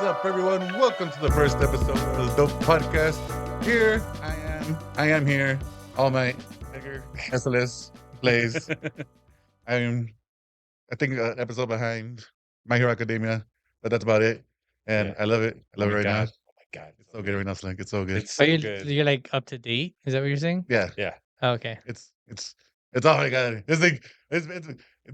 up, everyone? Welcome to the first episode of the Dope Podcast. Here I am here. All night. Bigger, SLS plays. I think an episode behind My Hero Academia, but that's about it. And I love it. I love it right now. Oh my god, It's so good right now, Slink. It's so good. It's so good. You're like up to date? Is that what you're saying? Yeah. Oh, okay. It's oh my god. It's like it's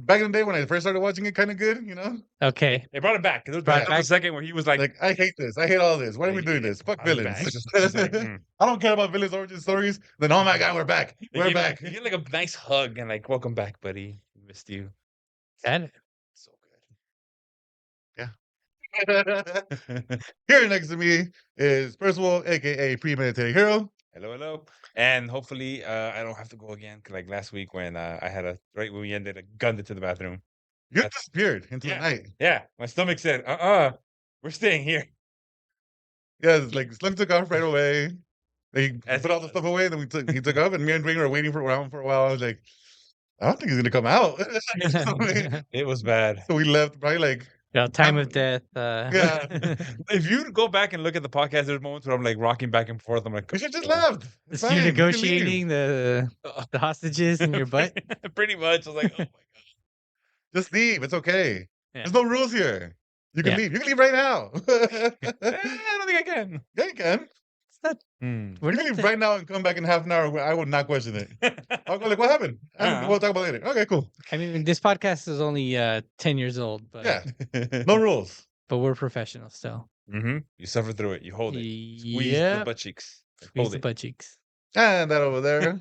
back in the day when I first started watching it, kind of good, you know. Okay. They brought it back. There was Brought it a back. second where he was like, I hate this. I hate all this. Why are we doing this? Fuck I'm villains. back. Just like, I don't care about villains' origin stories. Then oh my god, we're back. We're back. You get like a nice hug and like, welcome back, buddy. We missed you. That So Yeah. Here next to me is Percival, aka Premeditated Hero. hello. And hopefully, I don't have to go again. 'Cause like last week when I had right when we ended, I gunned it to the bathroom. You disappeared into the Yeah. night. Yeah, my stomach said, we're staying here. Yeah, it's like Slunk took off right away. He As put he all the does. stuff away. Then he took off, and me and Ring were waiting around for a while. I was like, I don't think he's gonna come out. It was bad. So we left probably like time of death. Yeah. If you go back and look at the podcast, there's moments where I'm like rocking back and forth. I'm like, we should just "Oh." left. It's You're fine, you can leave. negotiating the hostages in your butt. Pretty much. I was like, oh my god. Just leave. It's okay. Yeah. There's no rules here. You can Yeah. leave. You can leave right now. I don't think I can. Yeah, you can. It's not. We're You can not leave the- right now and come back in half an hour. I would not question it. I'll go like, what happened? We'll talk about it later. Okay, cool. I mean, this podcast is only 10 years old, but Yeah, no rules. but we're professionals still. You suffer through it. You hold it. Squeeze Yeah. the butt cheeks. Squeeze Hold the it. butt cheeks. And that over there,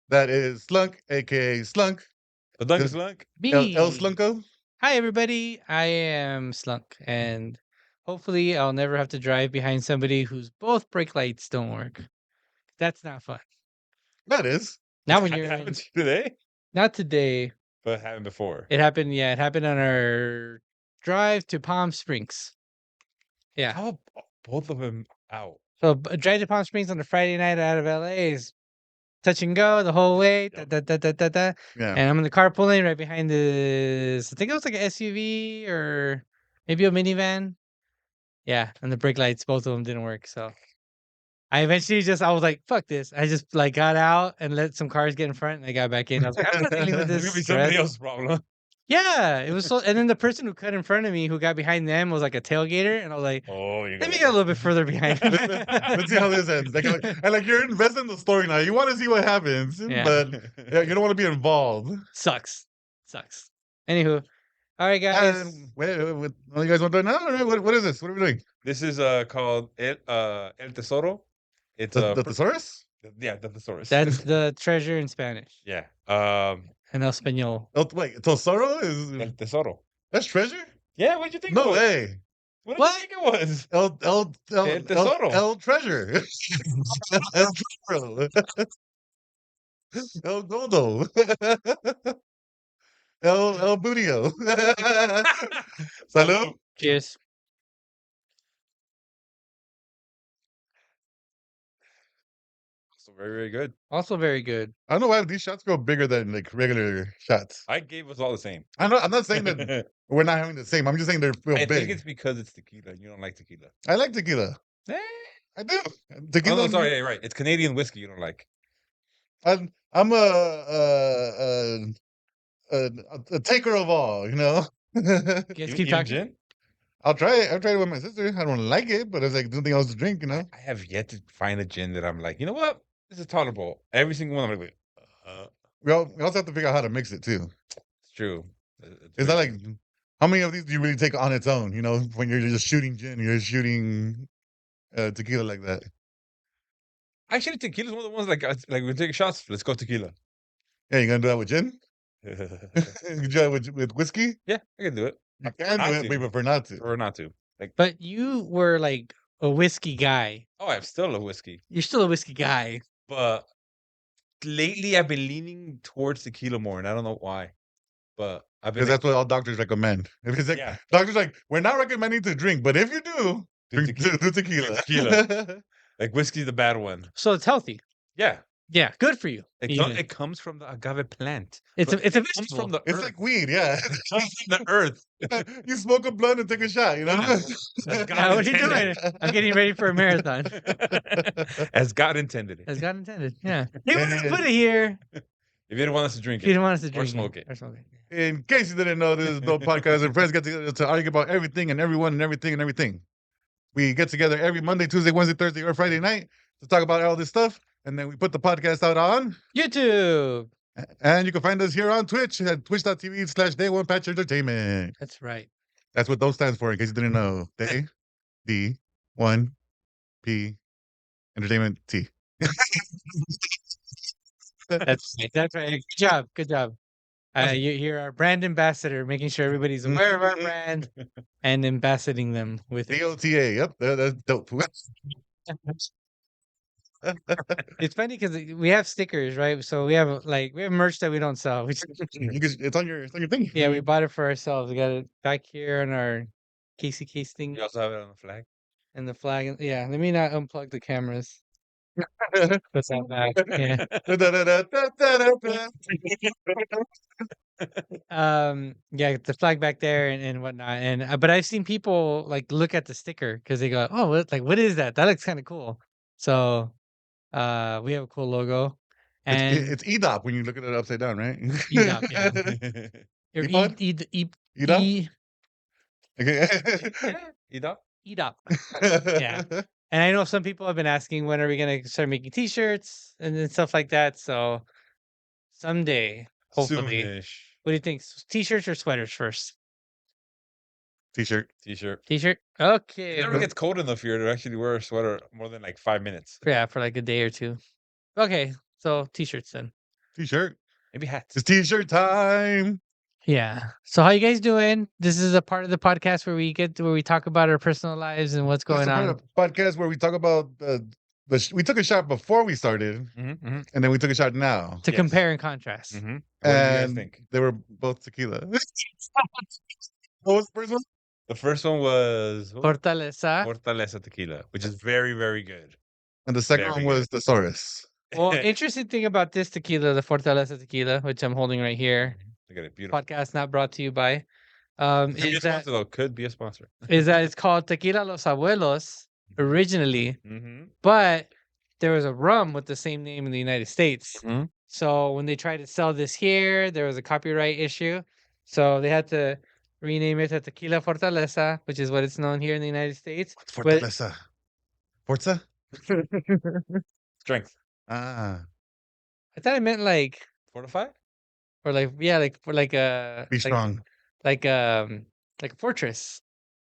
that is Slunk, aka Slunk. The dunk is This- slunk. Me. El Slunko. Hi, everybody. I am Slunk, and hopefully, I'll never have to drive behind somebody whose both brake lights don't work. That's not fun. That is. Not when It you're happened today, not today. but it happened before. It happened. Yeah, it happened on our drive to Palm Springs. Yeah. How both of them out? So drive to Palm Springs on a Friday night out of LA is touch and go the whole way. Yep. Yeah. And I'm in the carpool lane right behind this. I think it was like an SUV or maybe a minivan. Yeah, and the brake lights, both of them didn't work. So I eventually I was like, fuck this. I just like got out and let some cars get in front and I got back in. I was like, I'm not dealing with It this. could be somebody stress. else's problem. Yeah, it was so. And then the person who cut in front of me, who got behind them, was like a tailgater, and I was like, Oh, you're let me get a little bit further behind. Let's see how this ends. Like, and like you're invested in the story now. You want to see what happens, Yeah. but yeah, you don't want to be involved. Sucks. Anywho, all right, guys. And what you guys want to do now? All right, what is this? What are we doing? This is called El Tesoro. It's The thesaurus? yeah, the thesaurus. That's the treasure in Spanish yeah. and Espanol. Oh, wait, tesoro El is Tesoro. that's treasure? Yeah, what did you think? No it was? way. What did What? you think it was? El tesoro. El treasure. El tesoro. El Goldo. El Budio. Salud. Cheers. So very, very good. Also very good. I don't know why these shots go bigger than like regular shots. I gave us all the same. I'm not saying that we're not having the same. I'm just saying they're real I big. think it's because it's tequila. You don't like tequila. I like tequila. Eh. I do. Oh, Tequila. no, sorry. Yeah, right. It's Canadian whiskey you don't like. I'm a taker of all, you know. You guys You keep eat talking. gin? I'll try it. I'll try it with my sister. I don't like it, but it's like something else to drink, you know. I have yet to find a gin that I'm like, you know what? This is tolerable. Every single one I'm like, We also have to figure out how to mix it too. it's true. It's not like how many of these do you really take on its own? You know, when you're just shooting gin, you're shooting tequila like that. Actually, tequila's one of the ones like we take shots. Let's go tequila. Yeah, you gonna do that with gin? yeah, You do that with whiskey? I can do it. You can do it, but you prefer not to. Or not to. Like, But you were like a whiskey guy. oh, I'm still a whiskey. You're still a whiskey guy. But lately I've been leaning towards tequila more, and I don't know why. But I've been Because that's what all doctors recommend. If it's like Yeah. doctors like, we're not recommending to drink, but if you do, Do drink do tequila. Tequila. like whiskey's the bad one. So it's healthy. Yeah. Yeah, good for you. It comes from the agave plant. It's But a it comes vegetable. from the It's earth. like weed, yeah. It comes from the earth. You smoke a blunt and take a shot, you know? As God What are you intended. doing? I'm getting ready for a marathon. As God intended it. As God intended. Yeah. They would And- put it here If you didn't want us to drink if you it. didn't want us to Or drink smoke it. Or smoke it. In case you didn't know, this is Dope Podcast, and friends get together to argue about everything and everyone and everything and everything. We get together every Monday, Tuesday, Wednesday, Thursday, or Friday night to talk about all this stuff, and then we put the podcast out on. YouTube. And you can find us here on Twitch at twitch.tv/Day1Patch Entertainment. That's right. That's what those stands for, in case you didn't know. Day, D, 1, P, Entertainment, T. That's right. Good job. Good job. You're our brand ambassador, making sure everybody's aware of our brand and ambassading them with it. DOTA. Yep, that's dope. It's funny because we have stickers, right? So we have merch that we don't sell. It's on your thing. Yeah, we bought it for ourselves. We got it back here on our Casey case thing You also have it on the flag. and the flag. Yeah, let me not unplug the cameras. Put that back. Yeah. Yeah, the flag back there and whatnot. And but I've seen people like look at the sticker because they go, "Oh, what is that? That looks kind of cool." So, we have a cool logo, and It's EDOP when you look at it upside down, right? EDOP, yeah. Or EDOP? Okay. Ida? EDOP. Yeah. And I know some people have been asking when are we gonna start making T-shirts and then stuff like that. So someday, hopefully. Soonish. What do you think? T-shirts or sweaters first? T-shirt. T-shirt. T-shirt. If Okay. it ever gets cold enough here to actually wear a sweater more than like 5 minutes. Yeah, for like a day or two. Okay, so T-shirts then. T-shirt. Maybe hats. It's T-shirt time. Yeah. So how you guys doing? This is a part of the podcast where we talk about our personal lives and what's going This is a part on. of the podcast where we talk about we took a shot before we started, Mm-hmm. and then we took a shot now. To Yes. compare and contrast. Mm-hmm. What do you guys And think? they were both tequila. What was the first one? The first one was Fortaleza. Fortaleza Tequila, which is very, very good. And the second Very one was the Saurus. Well, interesting thing about this tequila, the Fortaleza tequila, which I'm holding right here. Look at it, beautiful. Podcast not brought to you by. Could be a Is that sponsor, though. Could be a sponsor. it's called Tequila Los Abuelos originally, Mm-hmm. but there was a rum with the same name in the United States. Mhm. So when they tried to sell this here, there was a copyright issue. So they had to rename it to Tequila Fortaleza, which is what it's known here in the United States. What's Fortaleza? Forza? Strength. Ah. I thought it meant like, Fortify? or like, yeah, like for like a Be strong. like a fortress,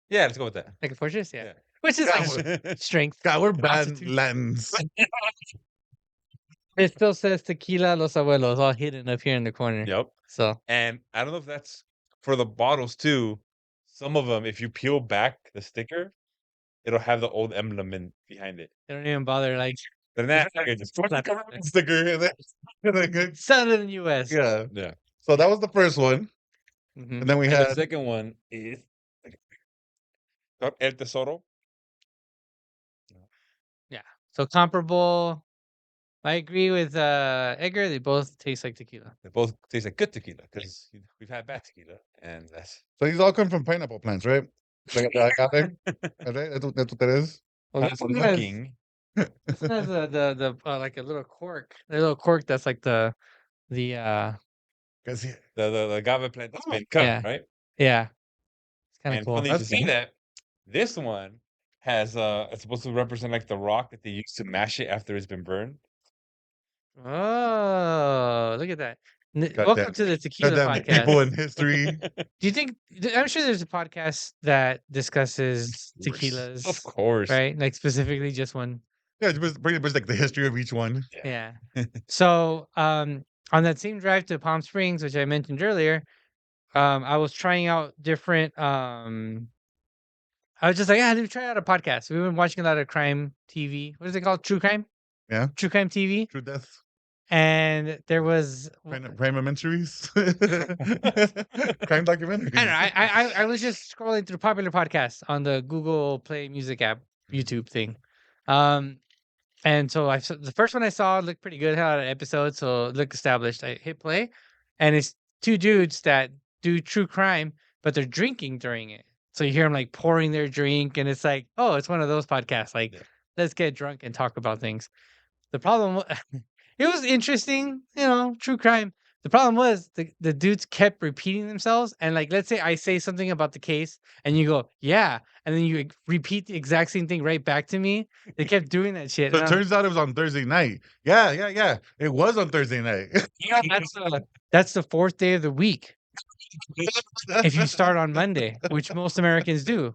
Yeah, let's go with that. like a fortress, yeah. Yeah. Which is Yeah. like strength. God, we're bad Constitution. Latins. It still says Tequila Los Abuelos, all hidden up here in the corner. Yep. So And I don't know if that's for the bottles too. Some of them, if you peel back the sticker, it'll have the old emblem behind it. they don't even bother like Then that sticker just Sticker. And then, sell it in the US. yeah. yeah. So that was the first one. Mhm. And then we And had the second one is El Tesoro. So comparable. I agree with Edgar. They both taste like tequila. They both taste like good tequila because we've had bad tequila, and that's so these all come from pineapple plants, right? Like the agave, right? That's what that is. Well, that's this one has, looking. this one has the like a little cork. A little cork that's like the 'Cause The agave plant that's been cut, Yeah. right? yeah. It's kind of And cool. funny you should That's say cool. that. This one has it's supposed to represent like the rock that they use to mash it after it's been burned. Oh, look at that. Goddamn- Welcome to the Tequila goddamn Podcast. people in history. Do you think? I'm sure there's a podcast that discusses Of course. tequilas, Of course. right? Like specifically just one. Yeah, it's pretty much like the history of each one. Yeah. So, on that same drive to Palm Springs, which I mentioned earlier, I was trying out different. I was just like, yeah, let me try out a podcast. We've been watching a lot of crime TV. What is it called? True crime. Yeah. True crime TV. True death. And there was. Crime-mentaries. Crime documentaries. I don't know. I was just scrolling through popular podcasts on the Google Play Music app, YouTube thing. And so the first one I saw looked pretty good. Had an episode, so it looked established. I hit play, and it's two dudes that do true crime, but they're drinking during it. So you hear them like pouring their drink, and it's like, oh, it's one of those podcasts. Like, Yeah. let's get drunk and talk about things. The problem, it was interesting, true crime. The problem was the dudes kept repeating themselves, and like, let's say I say something about the case, and you go, yeah, and then you repeat the exact same thing right back to me. They kept doing that shit. So and it turns out it was on Thursday night. Yeah. It was on Thursday night. Yeah, that's the fourth day of the week. If you start on Monday, which most Americans do.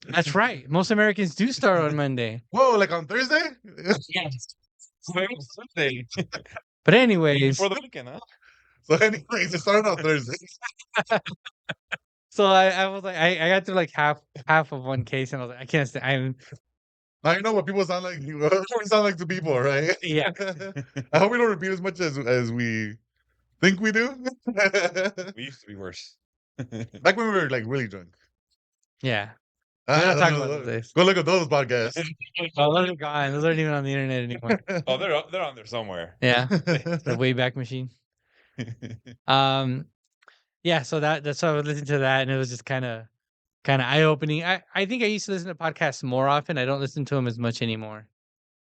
That's right. Most Americans do start on Monday. Whoa, like on Thursday? Yes. Sunday But anyways, before the weekend, huh? So anyways, it started on Thursday. so I was like, I got through like half of one case, and I was like, I can't stand. Now you know what people sound like. What we sound like to people, right? Yeah. I hope we don't repeat as much as we think we do. We used to be worse. Back when we were like really drunk. Yeah. We're not talking about this. Go look at those podcasts. Oh, those are gone. Those aren't even on the internet anymore. Oh, they're on there somewhere. Yeah. The Wayback Machine. Yeah, so that's why I was listening to that, and it was just kind of eye opening. I think I used to listen to podcasts more often. I don't listen to them as much anymore.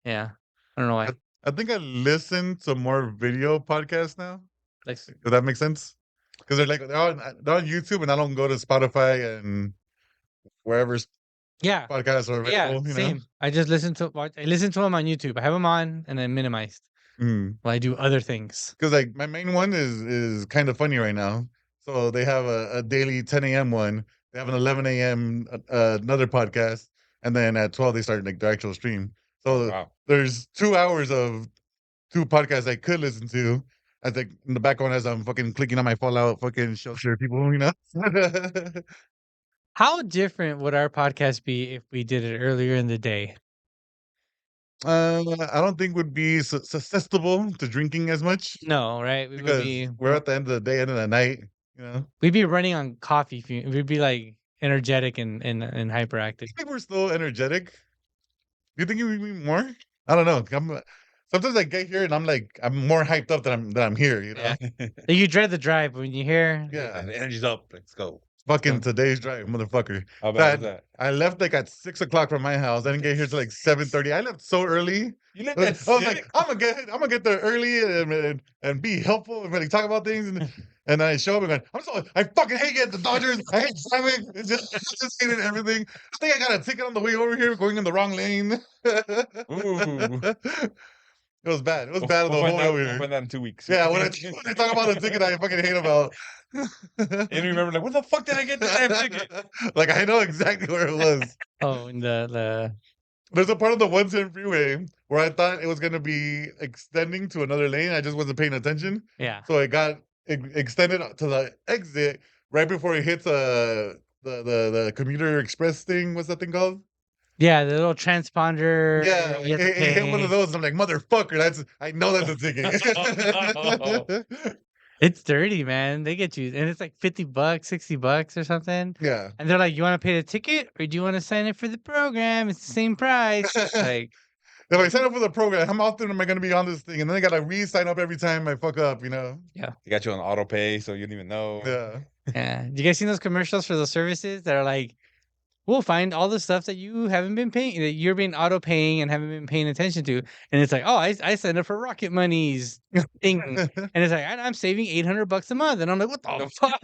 Yeah, I don't know why. I think I listen to more video podcasts now. Like, Does that make sense? Because they're on YouTube, and I don't go to Spotify and wherever yeah, podcasts are yeah, available. same. I just listen to them on YouTube. I have them on and then minimized while I do other things. Because like my main one is kind of funny right now. So they have a daily 10 a.m. one. They have an 11 a.m. Another podcast, and then at 12 they start like their actual stream. So Wow. there's 2 hours of 2 podcasts I could listen to. I think in the background as I'm fucking clicking on my Fallout fucking shelter people, you know. How different would our podcast be if we did it earlier in the day? I don't think would be susceptible to drinking as much No, right? We would because be we're at the end of the day, end of the night, you know. we'd be running on coffee. We'd be like energetic and hyperactive. I think we're still energetic. Do you think you would be more? I don't know. Sometimes I get here and I'm more hyped up than I'm here, you know. Yeah. Like, you dread the drive when you hear. Yeah. The energy's up. Let's go. Fucking today's drive, motherfucker. How bad was that? I left like at 6 o'clock from my house. I didn't get here till like 7:30. I left so early. You left I at was like, 6? I'm gonna get there early and be helpful and really talk about things. And I show up and I fucking hate getting the Dodgers. I hate driving. I just hated everything. I think I got a ticket on the way over here going in the wrong lane. Ooh. It was bad. It was bad the whole way over We'll here. find that in 2 weeks. Yeah, when I talk about a ticket I fucking hate about. And you remember, like, where the fuck did I get that damn ticket? Like I know exactly where it was. Oh, in the There's a part of the 110 freeway where I thought it was gonna be extending to another lane. I just wasn't paying attention. yeah. So it got extended to the exit right before it hits the commuter express thing. What's that thing called? Yeah, the little transponder. Yeah, you have to it hit one pay. of those. I'm like, motherfucker, I know that's a ticket. It's dirty, man. They get you, and it's like $50, $60 or something. Yeah. And they're like, "You want to pay the ticket, or do you want to sign up for the program? It's the same price." Like, If I sign up for the program, how often am I going to be on this thing? And then I got to re-sign up every time I fuck up, you know? yeah, They got you on auto pay, so you didn't even know. Yeah. yeah. Do you guys seen those commercials for those services that are like, "We'll find all the stuff that you haven't been paying, that you're being auto paying and haven't been paying attention to," and it's like, "Oh, I signed up for Rocket Money's thing," and it's like, "I'm saving $800 a month," and I'm like, "What the fuck?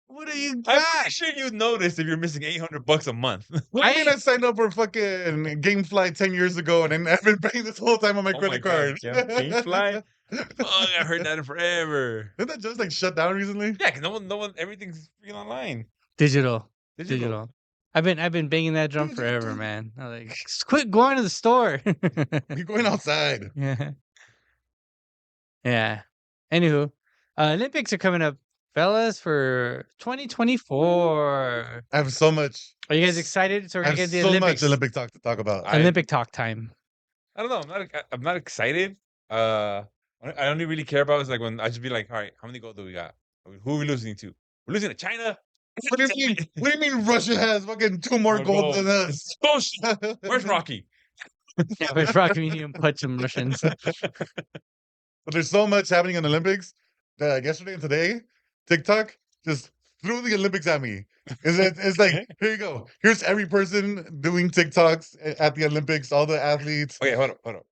What are you I'm got?" pretty sure you'd notice if you're missing $800 a month. What do you mean I signed up for fucking GameFly 10 years ago and I've been paying this whole time on my Oh credit my God, card? yeah, GameFly? Fuck, I heard that in forever. Didn't that just like shut down recently? Yeah, because no one, everything's freaking online. Digital. Digital. I've been banging that drum forever, man. I'm like, "Just quit going to the store." You're going outside. Yeah. Yeah. Anywho, Olympics are coming up, fellas, for 2024. I have so much. Are you guys excited? So we're I gonna have get the so Olympics. much Olympic talk to talk about. Olympic talk time. I don't know. I'm not excited. I only really care about is like when I just be like, all right, how many gold do we got? Who are we losing to? We're losing to China. What do you mean? What do you mean Russia has fucking 2 more More gold than gold. us? Bullshit. Where's Rocky? Yeah, but Rocky Medium punch some Russians. But there's so much happening in the Olympics that yesterday and today, TikTok just threw the Olympics at me. It's like, here you go. Here's every person doing TikToks at the Olympics, all the athletes. Okay, hold up.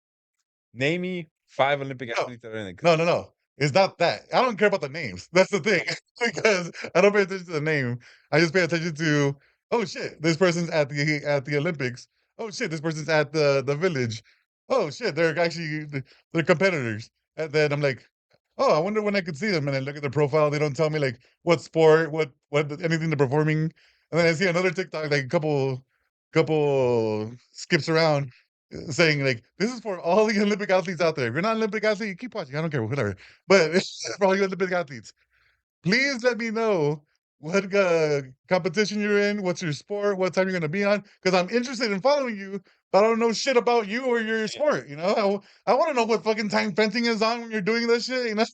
Name me 5 Olympic No. athletes that are in it. No. It's not that. I don't care about the names. That's the thing. Because I don't pay attention to the name. I just pay attention to, oh shit, this person's at the Olympics. Oh shit, this person's at the village. Oh shit, they're competitors. And then I'm like, oh, I wonder when I could see them. And I look at their profile. They don't tell me like what sport, what anything they're performing. And then I see another TikTok, like a couple skips around saying like, this is for all the Olympic athletes out there. If you're not an Olympic athlete, keep watching. I don't care, whatever. But it's for all you Olympic athletes. Please let me know what competition you're in, what's your sport, what time you're going to be on, because I'm interested in following you, but I don't know shit about you or your sport. You know, I want to know what fucking time fencing is on when you're doing this shit. You know.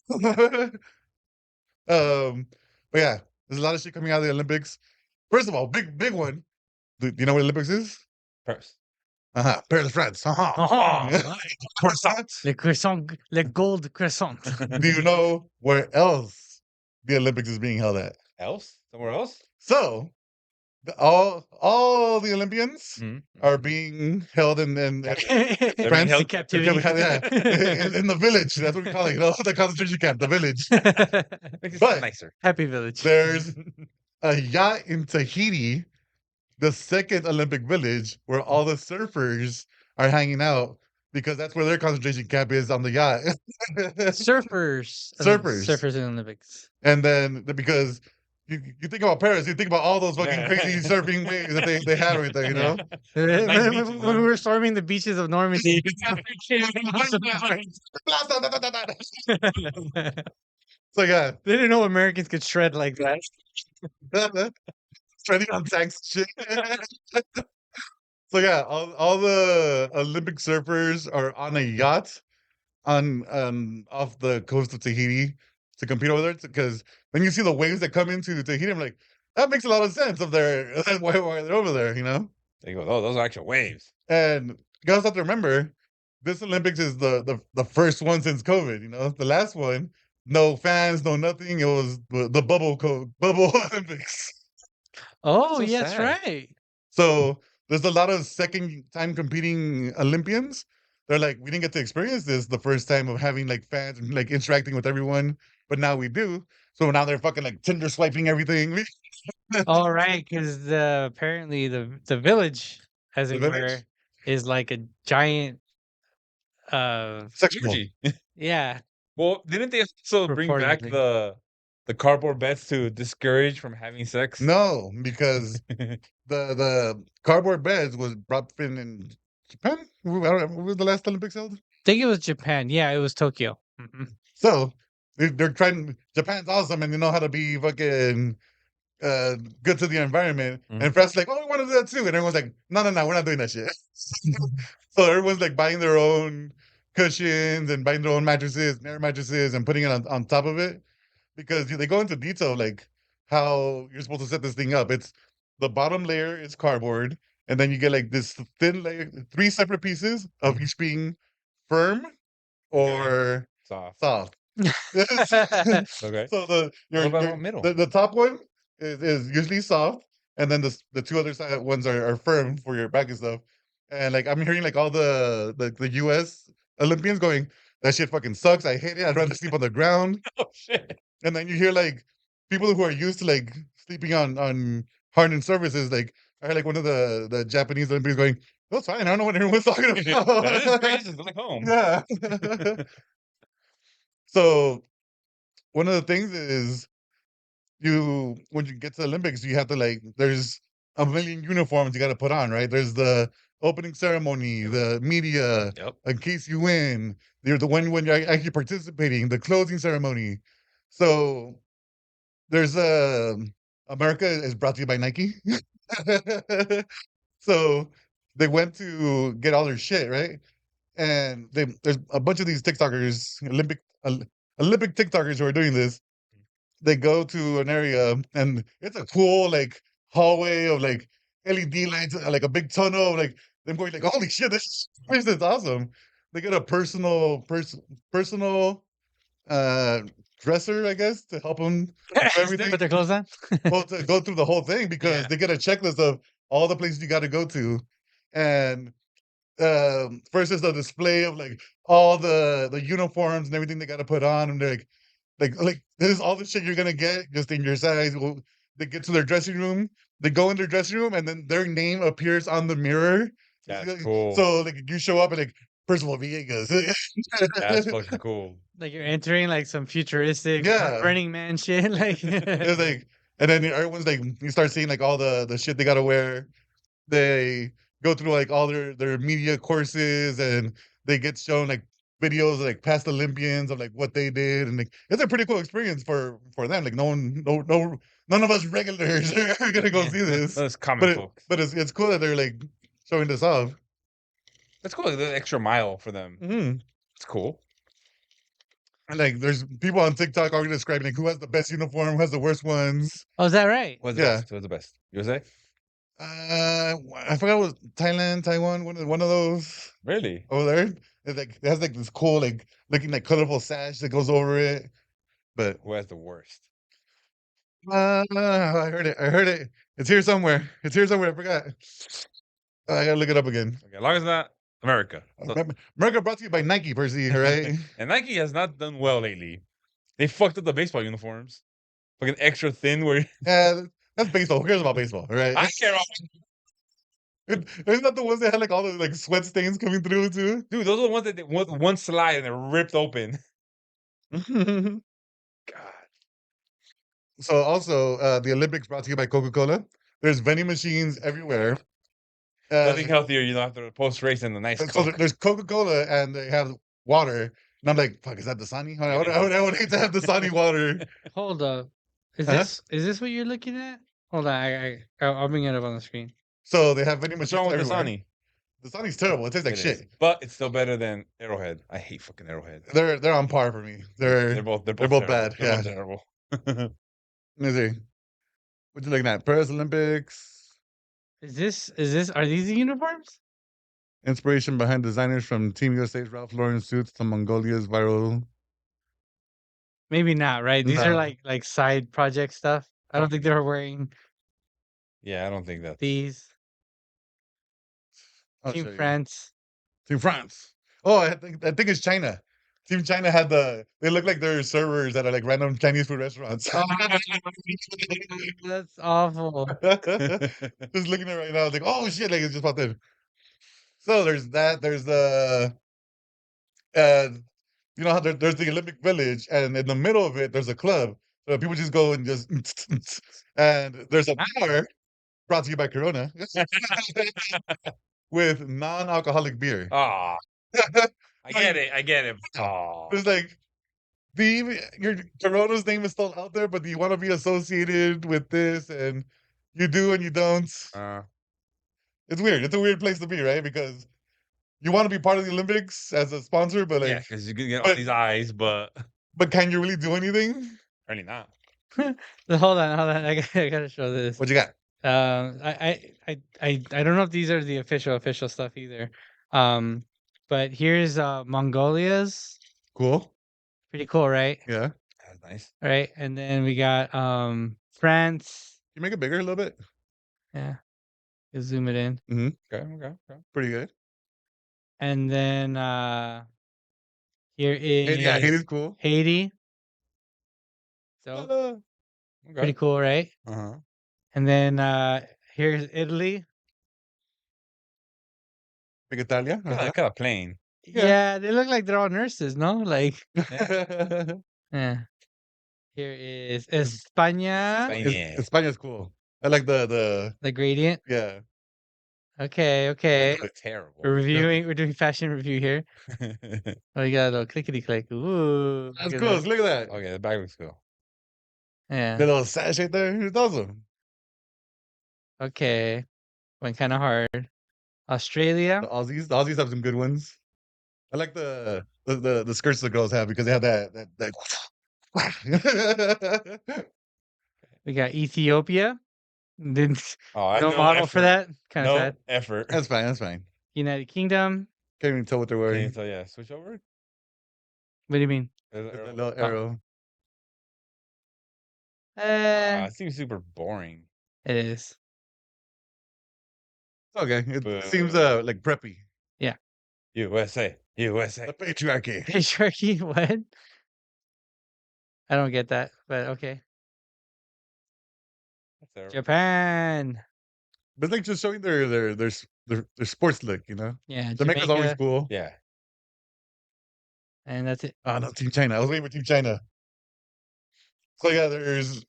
But yeah, there's a lot of shit coming out of the Olympics. First of all, big one. Do you know what Olympics is? Paris. Paris, France. Croissant. Le gold croissant. Do you know where else the Olympics is being held at? Somewhere else? So, all the Olympians Mhm. are being held in They're being France. held captivity. In the village. That's what we call it. You know, the concentration camp, the village. Makes it But- sound nicer. Happy Village. There's a yacht in Tahiti, the second Olympic village, where all the surfers are hanging out because that's where their concentration camp is, on the yacht. Surfers. Surfers. Surfers in the Olympics. And then because you think about Paris, you think about all those fucking Yeah. crazy surfing waves that they have right there, you know? Nice beaches, When huh? we were storming the beaches of Normandy. So yeah, They didn't know Americans could shred like that. treading on tanks and shit. So yeah, all the Olympic surfers are on a yacht on off the coast of Tahiti to compete over there. Because when you see the waves that come into Tahiti, I'm like, that makes a lot of sense of why they're over there, you know? They go, oh, those are actual waves. And you guys have to remember, this Olympics is the first one since COVID. You know, the last one, no fans, no nothing. It was the bubble Olympics. Oh, So yeah, that's sad. right. So there's a lot of second time competing Olympians. They're like, we didn't get to experience this the first time of having like fans and like interacting with everyone, but now we do. So now they're fucking like Tinder swiping everything. All right, because apparently the village, as The it village? were, is like a giant. Sexual. Orgy. Yeah. Well, didn't they also bring back Reportedly. the cardboard beds to discourage from having sex? No, because the cardboard beds was brought in Japan. I don't know, when was the last Olympics held? I think it was Japan. Yeah, it was Tokyo. Mhm. So they're trying. Japan's awesome, and they know how to be fucking good to the environment. Mhm. And France is like, oh, we want to do that too. And everyone's like, no, we're not doing that shit. So everyone's like buying their own cushions and buying their own mattresses, air mattresses, and putting it on top of it, because they go into detail like how you're supposed to set this thing up. It's the bottom layer is cardboard, and then you get like this thin layer, 3 separate pieces of each being firm or Soft. soft. Okay. So What about the middle? the top one is usually soft, and then the 2 other side ones are firm for your back and stuff. And like I'm hearing like all the US Olympians going, that shit fucking sucks. I hate it. I'd rather sleep on the ground. Oh shit. And then you hear like people who are used to like sleeping on hardened surfaces, like I heard like one of the Japanese Olympians going, that's fine. I don't know what everyone's talking about. That is crazy. It's like home. Yeah. So one of the things is when you get to the Olympics, you have to like there's a million uniforms you got to put on, right? There's the opening ceremony, the media, Yep. in case you win. You're the one when you're actually participating, the closing ceremony. So there's America is brought to you by Nike. So they went to get all their shit, right? And there's a bunch of these TikTokers, Olympic TikTokers who are doing this. they go to an area and it's a cool like hallway of like LED lights, like a big tunnel, like them going like, holy shit, this is awesome. They get a personal uh dresser, I guess, to help them do everything. Put their clothes on. Well, to go through the whole thing because Yeah. they get a checklist of all the places you got to go to, and first is the display of like all the uniforms and everything they got to put on, and they're like this is all the shit you're gonna get just in your size. Well, they get to their dressing room, they go in their dressing room, and then their name appears on the mirror. That's cool. So like you show up and like Percival Villegas. That's fucking cool. Like you're entering like some futuristic Yeah. Burning Man shit. Like It's like, and then everyone's like, you start seeing like all the shit they gotta wear. They go through like all their media courses, and they get shown like videos of like past Olympians of like what they did, and like it's a pretty cool experience for them. Like none of us regulars are gonna go Yeah. see this. Those comic books. But it's cool that they're like showing this off. That's cool. The extra mile for them. Mm-hmm. It's cool. And like there's people on TikTok already describing like who has the best uniform, who has the worst ones. Oh, is that right? What's the Yeah. best? What's the best? USA? I forgot what was Thailand, Taiwan, one of those Really? over there. It has like this cool, like looking like colorful sash that goes over it. But Who has the worst? I heard it. I heard it. It's here somewhere. I forgot. I gotta look it up again. Okay, as long as not America. So- America brought to you by Nike, Percy. All right. and Nike has not done well lately. They fucked up the baseball uniforms. Fucking extra thin where Yeah, that's baseball. Who cares about baseball? All right. I care about Isn't that the ones that had like all the like sweat stains coming through too? dude, those are the ones that one slide and they're ripped open. God. So also the Olympics brought to you by Coca-Cola. There's vending machines everywhere. Nothing healthier, you know, after a post race and a nice So Coke. there's Coca-Cola and they have water. And I'm like, fuck, is that Dasani? I would hate to have Dasani water. Hold up. Is Huh? this what you're looking at? Hold on, I'll bring it up on the screen. So they have vending What's machines wrong with everywhere. Dasani? Dasani's terrible. It tastes like It shit. is. But it's still better than Arrowhead. I hate fucking Arrowhead. They're on par for me. They're both both terrible. bad, They're yeah. both terrible. let me see. What you looking at? Paris Olympics. Are these the uniforms? Inspiration behind designers from Team USA's Ralph Lauren suits to Mongolia's viral. Maybe not, right? These are No. like side project stuff. I don't think they were wearing Yeah, I don't think that. these. I'll Team show you. France. Team France. Oh, I think it's China. Team China had they look like they're servers that are like random Chinese food restaurants. That's awful. Just looking at it right now, like, oh shit, like it's just popped in. So there's that. There's the, you know how there's the Olympic Village, and in the middle of it, there's a club. So people just go and just, and there's a bar brought to you by Corona with non-alcoholic beer. Ah, I get it. Oh, It's like, your Corona's name is still out there, but do you want to be associated with this? And you do and you don't. It's weird. It's a weird place to be, right? Because you want to be part of the Olympics as a sponsor, but like, yeah, because you can get all these eyes, but but can you really do anything? apparently not. Hold on. I gotta show this. What you got? I don't know if these are the official stuff either. But here's Mongolia's. Cool. Pretty cool, right? Yeah. That's nice. All right, and then we got France. Can you make it bigger a little bit? Yeah, you zoom it in, Okay. Pretty good. and then here is Yeah, Haiti's cool. Haiti. So pretty Okay. cool, right? Uh-huh. And then here's Italy. Big Italia. Kind of plain. Yeah. Yeah, they look like they're all nurses, no? Like, Uh-huh. yeah. Here is España. Spain. España's cool. I like the The gradient. yeah. Okay. Look terrible. We're doing fashion review here. Oh, you got a little clickety click. Ooh. That's look at cool. that. Look at that. Okay, the bag looks cool. Yeah. The little sash right there. It's awesome. Okay. Went kind of hard. Australia. The Aussies have some good ones. I like the skirts the girls have because they have that We got Ethiopia. Didn't Oh, I no know model for effort. that. Kind of No sad. effort. That's fine. That's fine. United Kingdom. Can't even tell what they're Can't wearing. even tell, yeah. Switch over. What do you mean? There's With an the arrow. little arrow. It seems super boring. It is. Okay. It seems But like preppy. USA. USA. The patriarchy. Patriarchy. What? I don't get that, but okay. That's arrow. Japan. But like just showing their sports look, you know. Yeah, Jamaica's always Jamaica. cool. Yeah. And that's it. Oh no, Team China. I was waiting for Team China. So yeah, there's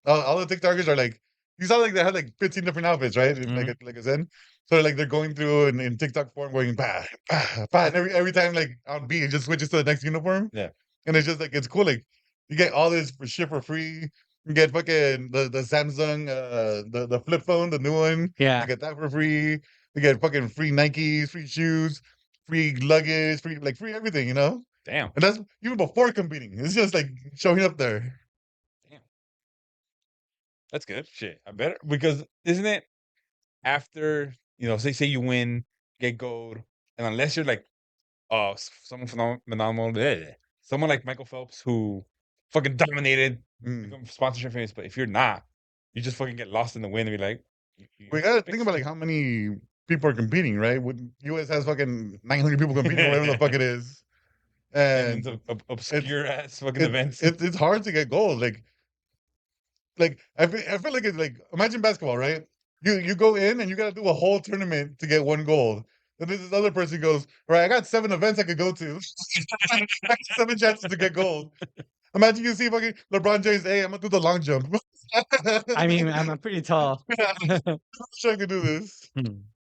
all the TikTokers are like, you saw like they had like 15 different outfits, right? Like a Zen. So like they're going through in TikTok form, going bah, bah, bah, and every time like on beat, it just switches to the next uniform. Yeah. And it's just like it's cool. Like you get all this for shit for free. You get fucking the Samsung the flip phone, the new one. Yeah. You get that for free. You get fucking free Nikes, free shoes, free luggage, free everything, you know? Damn. And that's even before competing. It's just like showing up there. Damn. That's good. Shit. I better because isn't it after say you win, get gold, and unless you're like someone phenomenal, someone like Michael Phelps who fucking dominated, become sponsorship famous, but if you're not, you just fucking get lost in the wind and be like, We gotta think about like how many people are competing, right? US has fucking 900 people competing, or whatever the fuck it is, and and obscure ass fucking events. It's hard to get gold. Like I feel like it's like imagine basketball, right? You go in and you gotta do a whole tournament to get one gold. Then there's this other person who goes, all right, I got 7 events I could go to. I got 7 chances to get gold. Imagine you see fucking LeBron James, hey, I'm gonna do the long jump. I mean, I'm pretty tall. I'm sure I can do this.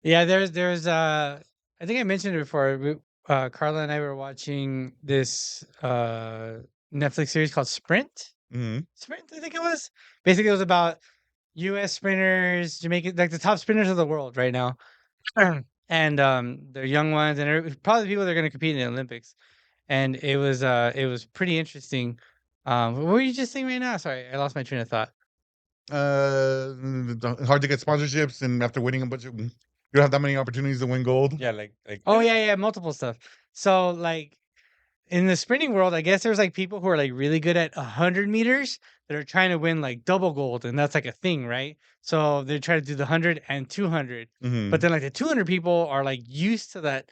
Yeah, there's I think I mentioned it before. Carla and I were watching this Netflix series called Sprint. Mm-hmm. Sprint, I think it was. Basically, it was about U.S. sprinters, Jamaican, like the top sprinters of the world right now, and they're young ones, and probably people that are going to compete in the Olympics. And it was pretty interesting. What were you just saying right now? Sorry, I lost my train of thought. Hard to get sponsorships, and after winning a bunch of, you don't have that many opportunities to win gold. Yeah, like Oh yeah, multiple stuff. So like in the sprinting world, I guess there's like people who are like really good at 100 meters that are trying to win like double gold, and that's like a thing, right? So they try to do the 100 and 200, but then like the 200 people are like used to that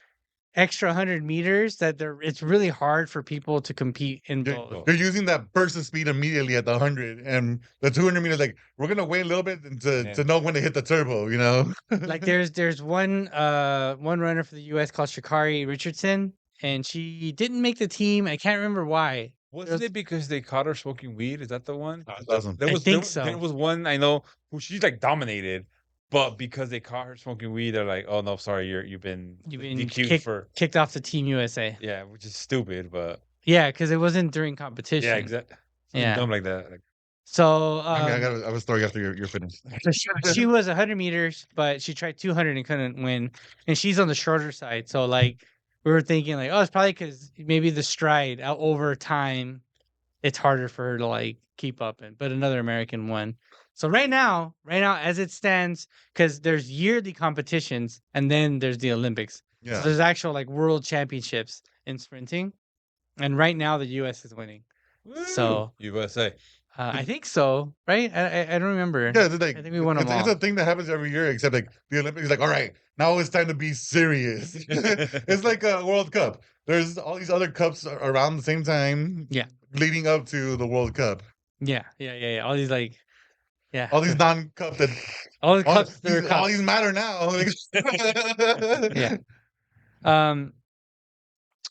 extra 100 meters that it's really hard for people to compete in both. They're using that burst of speed immediately at the 100, and the 200 meters, like we're gonna wait a little bit to know when to hit the turbo, you know. Like there's one runner for the U.S. called Shakari Richardson, and she didn't make the team. I can't remember why. Wasn't it because they caught her smoking weed? Is that the one? That's awesome. I think so. There was one I know who she's like dominated, but because they caught her smoking weed, they're like, "Oh no, sorry, you've been DQ'd kicked off the Team USA." Yeah, which is stupid, but yeah, because it wasn't during competition. Yeah, exactly. Yeah, dumb like that. Like, so I was throwing after you're finished. she was 100 meters, but she tried 200 and couldn't win, and she's on the shorter side. So like we were thinking like, oh, it's probably because maybe the stride out over time, it's harder for her to like keep up. But another American won. So right now, as it stands, because there's yearly competitions and then there's the Olympics. Yeah. So there's actual like world championships in sprinting, and right now the U.S. is winning. So USA. I think so, right? I don't remember. Yeah, like, I think we won them all. It's a thing that happens every year, except like the Olympics is like, all right, now it's time to be serious. It's like a World Cup. There's all these other cups around the same time. Yeah. Leading up to the World Cup. Yeah. All these like, yeah. All these non-cup that. All the cups. All these matter now. Yeah.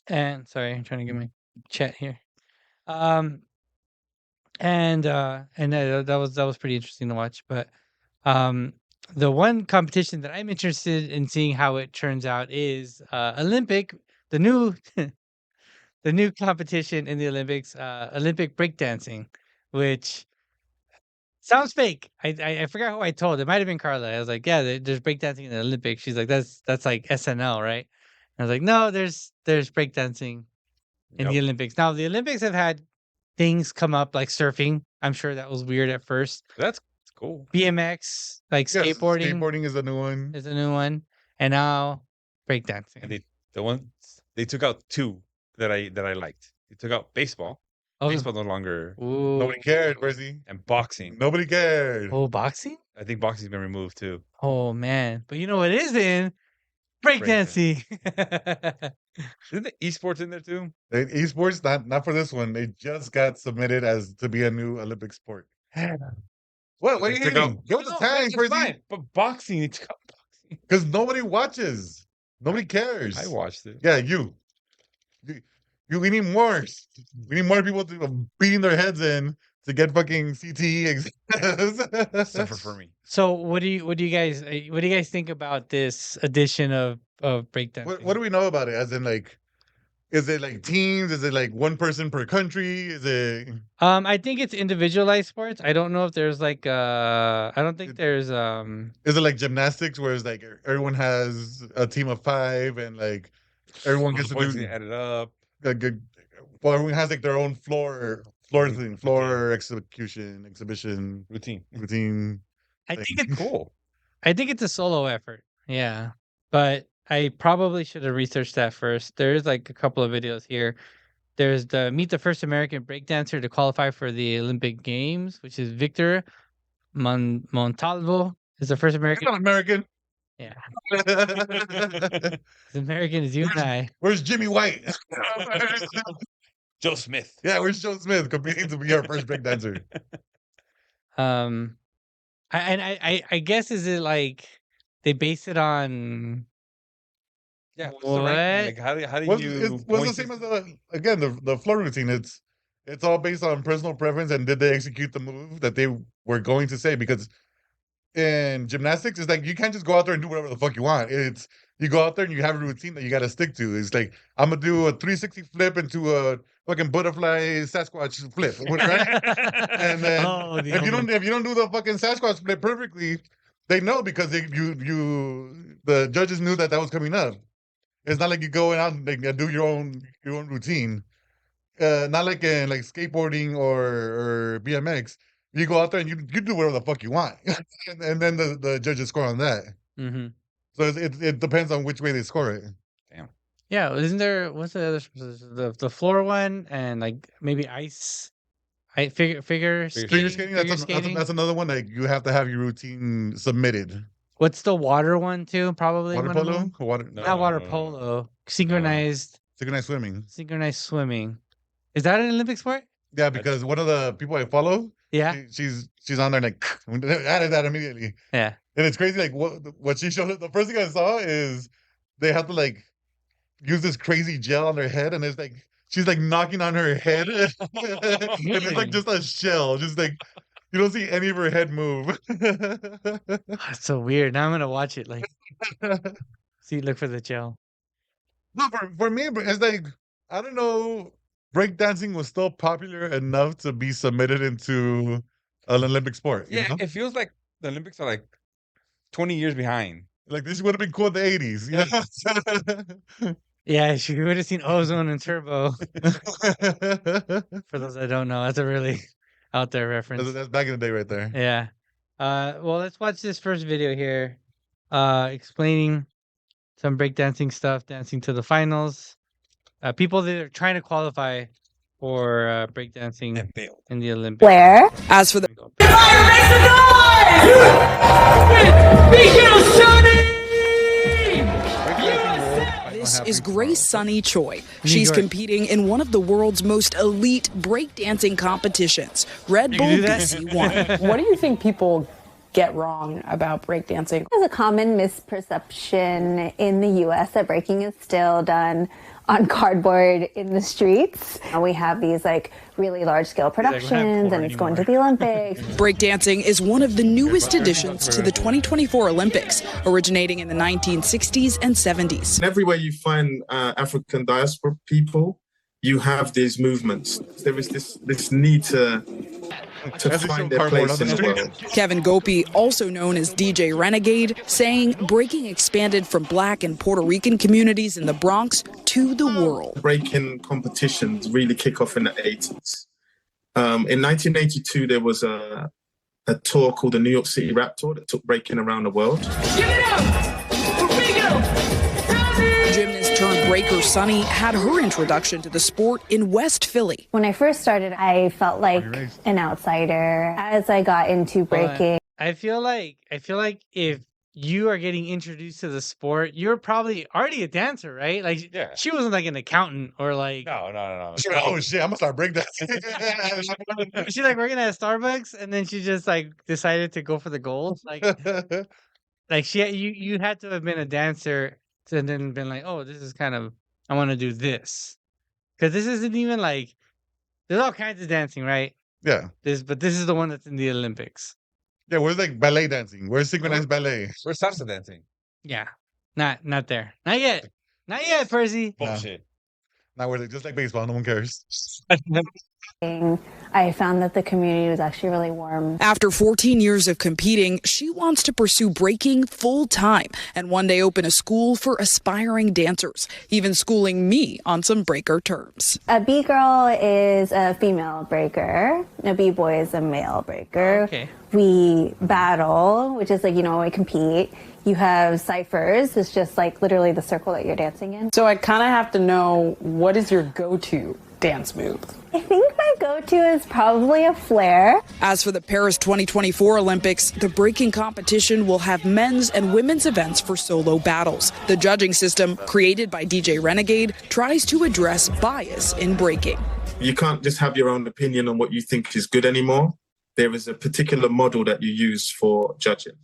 And sorry, I'm trying to get my chat here. And that was pretty interesting to watch. But the one competition that I'm interested in seeing how it turns out is Olympic, the new the new competition in the Olympics, Olympic breakdancing, which sounds fake. I forgot who I told. It might have been Carla. I was like, yeah, there's breakdancing in the Olympics. She's like, that's like SNL, right? And I was like, no, there's breakdancing in the Olympics. Now the Olympics have had things come up like surfing. I'm sure that was weird at first. That's cool. BMX, like Yes, skateboarding skateboarding is a new one. is a new one, and now breakdancing. And they took out two that I liked. They took out baseball. Oh, Baseball no longer, Nobody cared, Percy. and boxing. Nobody cared. oh, boxing. I think boxing's been removed too. Oh man, but you know what is in breakdancing. Isn't the esports in there too? Esports, not for this one. They just got submitted as to be a new Olympic sport. What are you They took hating? Give it the time, it's Percy. fine, but boxing, they took out boxing. Because nobody watches. Nobody cares. I watched it. Yeah, you. We need more. We need more people to beating their heads in to get fucking CTE. Suffer for me. So what do you guys think about this edition of breakdancing? What do we know about it? As in, like, is it like teams? Is it like one person per country? Is it? I think it's individualized sports. I don't know if there's like I don't think there's Is it like gymnastics, where it's like everyone has a team of 5 and like everyone gets to Points do get added up. a good? Well, everyone has like their own floor exhibition routine. I thing. think it's Cool. I think it's a solo effort. Yeah. But I probably should have researched that first. There's like a couple of videos here. There's the meet the first American breakdancer to qualify for the Olympic Games, which is Victor Montalvo. Is the first He's American. not American. Yeah. As American as you and I. Where's Jimmy White? Joe Smith. Yeah, where's Joe Smith competing to be our first breakdancer? I guess is it like they base it on Yeah. What's the ranking? what? Like, how do What's you? the point same this- as the floor routine. It's all based on personal preference and did they execute the move that they were going to say, because in gymnastics it's like you can't just go out there and do whatever the fuck you want. It's you go out there and you have a routine that you got to stick to. It's like I'm gonna do a 360 flip into a fucking butterfly Sasquatch flip, right? And then if you don't do the fucking Sasquatch flip perfectly, they know, because the judges knew that was coming up. It's not like you go out and like, do your own routine. Not like in like skateboarding or BMX. You go out there and you do whatever the fuck you want, and then the judges score on that. Mm-hmm. So it depends on which way they score it. Damn. Yeah, isn't there what's the other the floor one and like maybe figure Skating, that's another one. Like you have to have your routine submitted. What's the water one too? Probably Water one of polo, them? No, Not water no, no. polo. Synchronized swimming. swimming. Is that an Olympic sport? Yeah, because one of the people I follow, Yeah. she's on there like added that immediately. Yeah. And it's crazy. Like what she showed. The first thing I saw is they have to like use this crazy gel on their head, and it's like she's like knocking on her head, and it's like just a shell. Just like you don't see any of her head move. That's so weird. Now I'm gonna watch it. Like, look for the gel. No, for me, it's like I don't know. Breakdancing was still popular enough to be submitted into an Olympic sport. You Yeah, know? it feels like the Olympics are like 20 years behind. Like this would have been cool in the 80s. You know? Yeah, you would have seen Ozone and Turbo. For those that don't know, that's a really out there reference. That's back in the day, right there. Yeah. Well, let's watch this first video here. Explaining some breakdancing stuff, dancing to the finals. People that are trying to qualify for breakdancing And failed. in the Olympics. Where? As for the This is Grace Sunny Choi. She's York. competing in one of the world's most elite breakdancing competitions, Red You Bull can do that? BC1. What do you think people get wrong about breakdancing? There's a common misperception in the U.S. that breaking is still done on cardboard in the streets. We have these like really large-scale we're not poor productions, and it's going to anymore. the Olympics. Breakdancing is one of the newest additions to the 2024 Olympics, originating in the 1960s and 70s. Everywhere you find African diaspora people, you have these movements. There is this need to find their place in the world. Kevin Gopi, also known as DJ Renegade, saying breaking expanded from Black and Puerto Rican communities in the Bronx to the world. Breaking competitions really kick off in the 80s. In 1982, there was a tour called the New York City Rap Tour that took breaking around the world. Give it up for Gymnast turned breaker Sunny had her introduction to the sport in West Philly. When I first started, I felt like an outsider. As I got into breaking, I feel like if you are getting introduced to the sport, you're probably already a dancer, right? Like, Yeah. she wasn't like an accountant or like. No. Oh shit! I'm gonna start breakdancing. She like working at Starbucks, and then she just like decided to go for the gold. Like you had to have been a dancer to then been like, oh, this is kind of, I want to do this, because this isn't even like, there's all kinds of dancing, right? Yeah. But this is the one that's in the Olympics. Yeah, where's like ballet dancing? Where's synchronized ballet? Where's salsa dancing? Yeah, not there, not yet, Percy. Bullshit. Not where they just like baseball. No one cares. I found that the community was actually really warm. After 14 years of competing, she wants to pursue breaking full time and one day open a school for aspiring dancers, even schooling me on some breaker terms. A B-girl is a female breaker. A B-boy is a male breaker. Okay. We battle, which is like, we compete. You have ciphers. It's just like literally the circle that you're dancing in. So I kind of have to know, what is your go-to dance move? I think my go-to is probably a flare. As for the Paris 2024 Olympics, the breaking competition will have men's and women's events for solo battles. The judging system, created by DJ Renegade, tries to address bias in breaking. You can't just have your own opinion on what you think is good anymore. There is a particular model that you use for judging.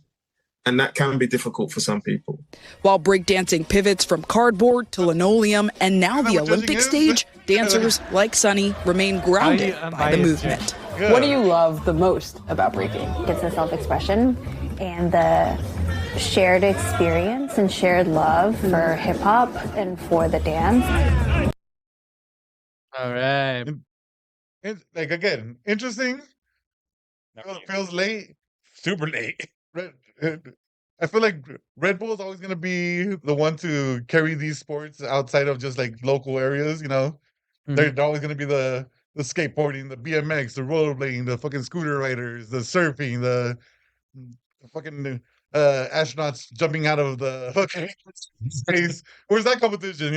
And that can be difficult for some people. While breakdancing pivots from cardboard to linoleum and now the Olympic stage, dancers like Sunny remain grounded by the movement. What do you love the most about breaking? It's the self-expression and the shared experience and shared love for hip-hop and for the dance. All right. It's, like, again, interesting. Feels late. Super late. I feel like Red Bull is always going to be the one to carry these sports outside of just like local areas, They're always going to be the skateboarding, the BMX, the rollerblading, the fucking scooter riders, the surfing, the fucking astronauts jumping out of the fucking space. Where's that competition,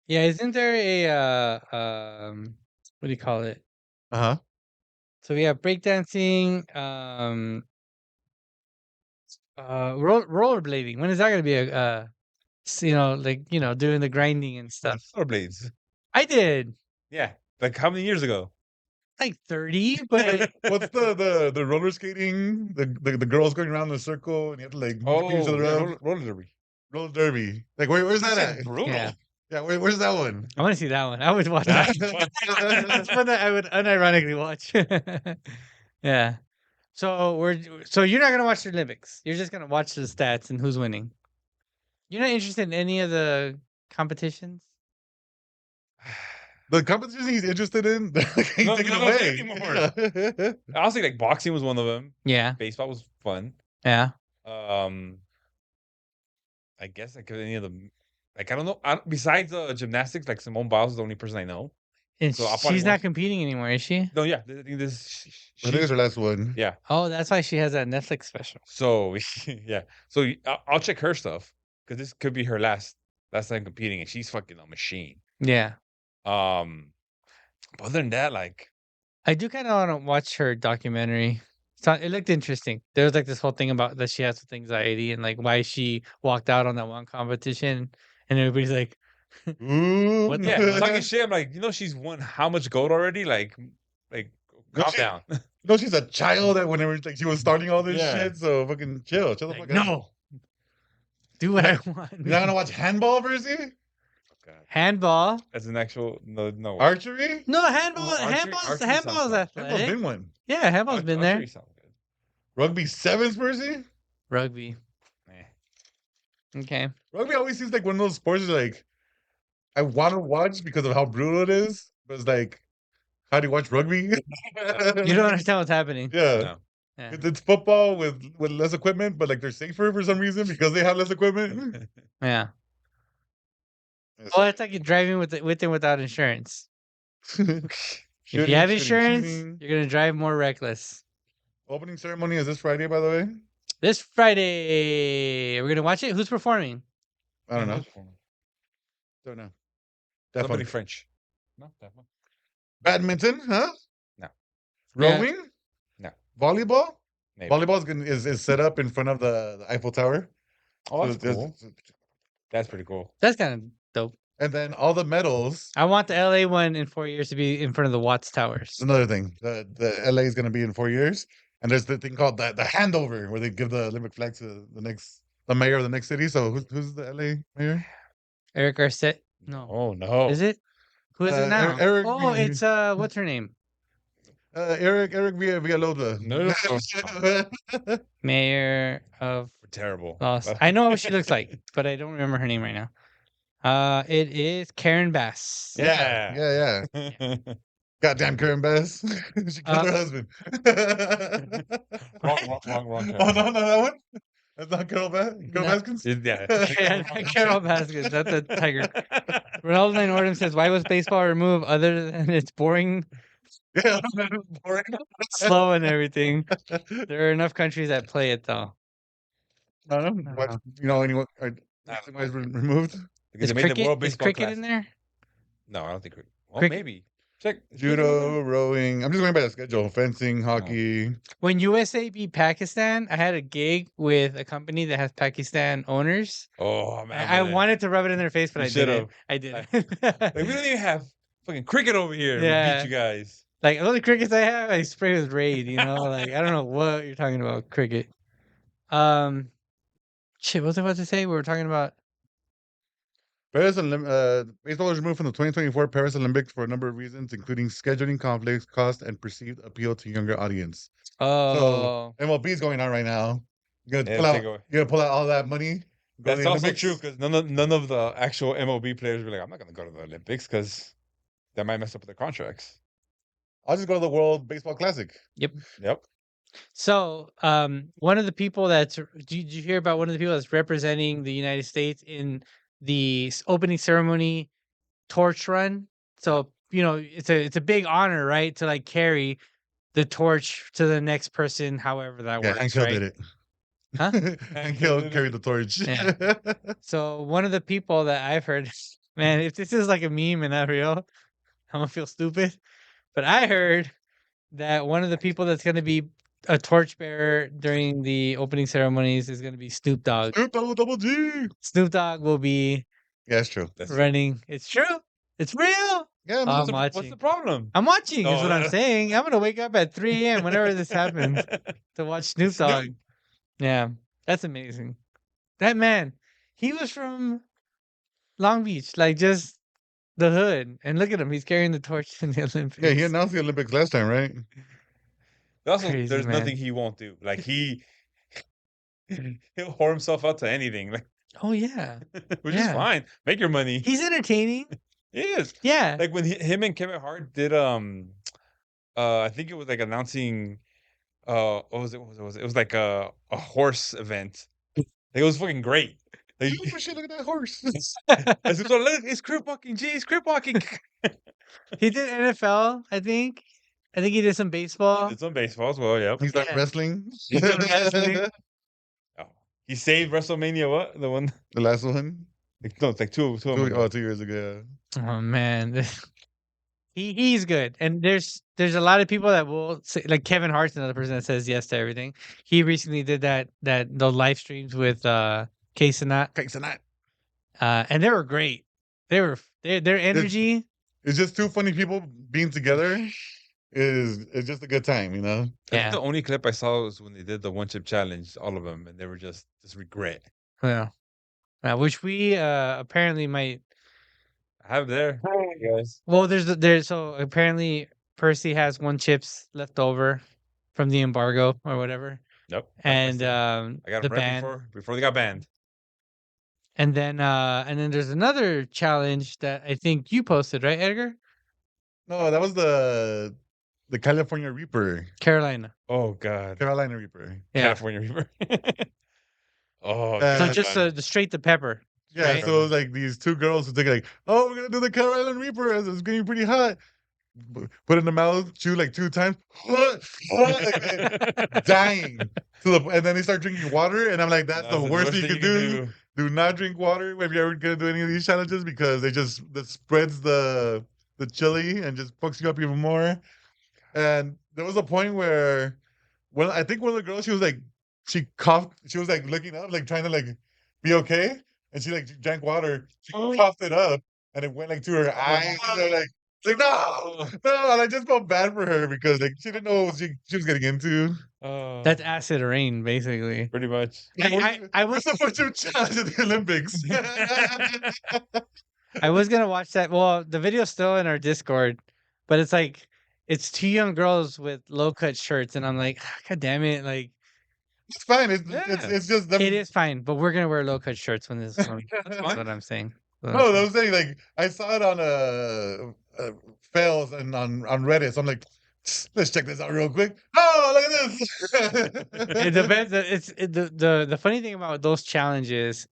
Yeah, isn't there a what do you call it? Uh-huh. So we have breakdancing, rollerblading. When is that going to be doing the grinding and stuff? Rollerblades. I did Yeah. Like how many years ago? like 30, but What's the roller skating? The girls going around in a circle and you have to like move each other around. roller derby. Roller derby. Like where's that at? Brutal. yeah, Yeah, where's that one? I want to see that one. I would watch that. That's one that I would unironically watch. Yeah. So you're not gonna watch the Olympics. You're just gonna watch the stats and who's winning. You're not interested in any of the competitions? The competition he's interested in, he's taking no, away. anymore. Honestly, like boxing was one of them. Yeah. Baseball was fun. Yeah. I guess like any of them. Like I don't know. Besides gymnastics, like Simone Biles is the only person I know. And So I'll probably she's not watch- competing anymore, is she? No, yeah. I think this. But it is her last one. Yeah. Oh, that's why she has that Netflix special. So yeah. So I'll check her stuff because this could be her last time competing, and she's fucking a machine. Yeah. But other than that, like I do kind of want to watch her documentary. It looked interesting. There was like this whole thing about that she has with anxiety and like why she walked out on that one competition, and everybody's like, Ooh. What the yeah, talking shit. I'm like, she's won how much gold already? Like calm she- down. She's a child that whenever like she was starting all this Yeah. shit, so fucking chill the like, fuck out. no, do what I want. You're not gonna watch handball, Versi? God. Handball? As an actual no Archery? No, handball. archery Handball's sounds handball's fun. Handball's athletic. been one. Yeah, handball's been there. Archery sounds good. Rugby sevens, Versi? Rugby. Eh. Okay. Rugby always seems like one of those sports that, like, I want to watch because of how brutal it is, but it's like, how do you watch rugby? You don't understand what's happening. Yeah. No. Yeah. It's football with less equipment, but like they're safer for some reason because they have less equipment. Yeah. Yes. Well, it's like you're driving with and without insurance. If you have insurance, you're gonna drive more reckless. Opening ceremony is this Friday, by the way. This Friday, we're gonna watch it. Who's performing? I don't know. Don't know. Somebody Definitely French. No, definitely. badminton, huh? No. Rowing, No. volleyball. Maybe. Volleyball is set up in front of the Eiffel Tower. Oh, that's So cool. That's pretty cool. That's kind of dope. And then all the medals. I want the LA one in 4 years to be in front of the Watts Towers. Another thing, the LA is going to be in 4 years, and there's the thing called the handover where they give the Olympic flag to the mayor of the next city. So who's the LA mayor? Eric Arcet? No. Oh no. Is it? Who is it now? Eric Oh, it's what's her name? Eric Villalobos. No. Mayor of We're terrible. Los. I know what she looks like, but I don't remember her name right now. It is Karen Bass. Yeah. Goddamn Karen Bass. She killed her husband. Wrong. Oh, no, that one? That's not Carol Baskins? Yeah. Carol Baskins. That's a tiger. Ronaldo Nine Orton says, "Why was baseball removed other than it's boring, Yeah, boring. slow, and everything? There are enough countries that play it though." I don't know. What, anyone? Why is removed? Because Is they made the World cricket, Baseball in Classic. there? No, I don't think cricket. Well, Cricket- maybe. Check Judo, rowing. I'm just going by the schedule. Fencing, hockey. When USA beat Pakistan, I had a gig with a company that has Pakistan owners. Oh man. I wanted to rub it in their face, but You I didn't. should've. I didn't. Like, we don't even have fucking cricket over here. Yeah. We beat you guys. Like, all the crickets I have, I spray with Raid, Like, I don't know what you're talking about, cricket. Shit, what was I about to say? We were talking about... Baseball was removed from the 2024 Paris Olympics for a number of reasons, including scheduling conflicts, cost, and perceived appeal to younger audience. Oh. So MLB is going on right now. You're Yeah, gonna pull out all that money. Go to That's the also Olympics? true because none of the actual MLB players were like, I'm not gonna go to the Olympics because that might mess up their contracts. I'll just go to the World Baseball Classic. Yep. So, one of the people did you hear about one of the people that's representing the United States in the opening ceremony torch run? So, it's a big honor, right? To like carry the torch to the next person, however that works. Hank Hill right? did it. Huh? Hank Hill carried the torch. Yeah. So one of the people that I've heard, man, if this is like a meme and not real, I'm gonna feel stupid. But I heard that one of the people that's gonna be a torchbearer during the opening ceremonies is gonna be Snoop Dogg. Snoop Dogg, Double G. Snoop Dogg will be Yeah, it's true. running. It's true. It's real. Yeah, I'm What's watching. the problem? I'm watching. Is what I'm No. saying. I'm gonna wake up at 3 a.m. whenever this happens to watch Snoop Dogg. Yeah, that's amazing. That man, he was from Long Beach, like just the hood. And look at him, he's carrying the torch in the Olympics. Yeah, he announced the Olympics last time, right? Also, Crazy, there's man. nothing he won't do. Like he'll whore himself out to anything. Like, Oh yeah, which is Yeah. fine. Make your money. he's entertaining. He is. Yeah, Like when him and Kevin Hart did I think it was like announcing what was it? It was like a horse event. Like, it was fucking great. Like, Oh, shit, look at that horse. I said, "So look, it's crip walking. Geez, crip walking." he did NFL. I think he did some baseball. It's on baseball as well. Yep. He's like Yeah. wrestling. He's done wrestling. Oh, he saved WrestleMania. What the one? The last one. No, it's like two of them. 2 years ago. Oh man, he's good. And there's a lot of people that will say, like Kevin Hart's another person that says yes to everything. He recently did those live streams with K-Sinat. Okay, so not. And they were great. Their energy. It's just two funny people being together. It's just a good time, I think Yeah. the only clip I saw was when they did the one chip challenge, all of them, and they were just regret. Yeah. Which we apparently might. I have there, guys. Well, so apparently Percy has 1 chips left over from the embargo or whatever, Nope. and I got the it right ban. before they got banned. And then there's another challenge that I think you posted, right, Edgar? No, that was the California Reaper. Carolina. Oh God, Carolina Reaper. Yeah. California Reaper. Oh, So So God. just the straight the pepper. Yeah, Right. so it was like these two girls who think like, oh, we're gonna do the Carolina Reaper as it's getting pretty hot. put it in the mouth, chew like 2 times, dying. And then they start drinking water, and I'm like, that's the worst thing you can do. Do not drink water if you're ever gonna do any of these challenges because that spreads the chili and just fucks you up even more. And there was a point where I think one of the girls, she coughed, she was like looking up, like trying to like be okay, and she like drank water, she coughed it up, and it went like to her eyes, and they're like no, and I just felt bad for her because like she didn't know what she was getting into. That's acid rain, basically. Pretty much. I was There's a bunch of challenges at the Olympics. I was gonna watch that. Well, the video's still in our Discord, but it's like it's 2 young girls with low cut shirts, and I'm like, God damn it! Like It's fine. It's just them. it is fine, but we're gonna wear low cut shirts when this. That's what I'm saying. No, I was saying like I saw it on fails and on Reddit. So I'm like, let's check this out real quick. Oh, look at this! It depends. The funny thing about those challenges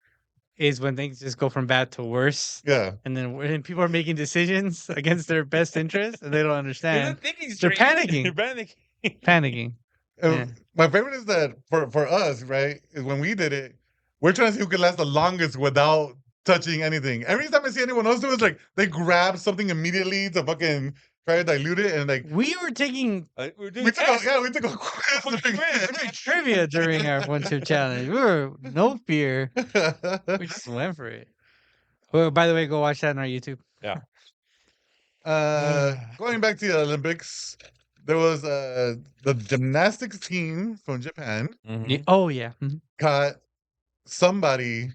is when things just go from bad to worse. Yeah, and then when people are making decisions against their best interest and they don't understand, they're panicking. They're panicking. Panicking. Yeah. My favorite is that for us, right, is when we did it, we're trying to see who can last the longest without touching anything. Every time I see anyone else do it, it's like they grab something immediately to fucking try to dilute it, and like We were taking we took a quiz. trivia during our one-chip challenge. We were no fear. We just went for it. Well, by the way, go watch that on our YouTube. Yeah. Going back to the Olympics, there was the gymnastics team from Japan Oh yeah. caught somebody.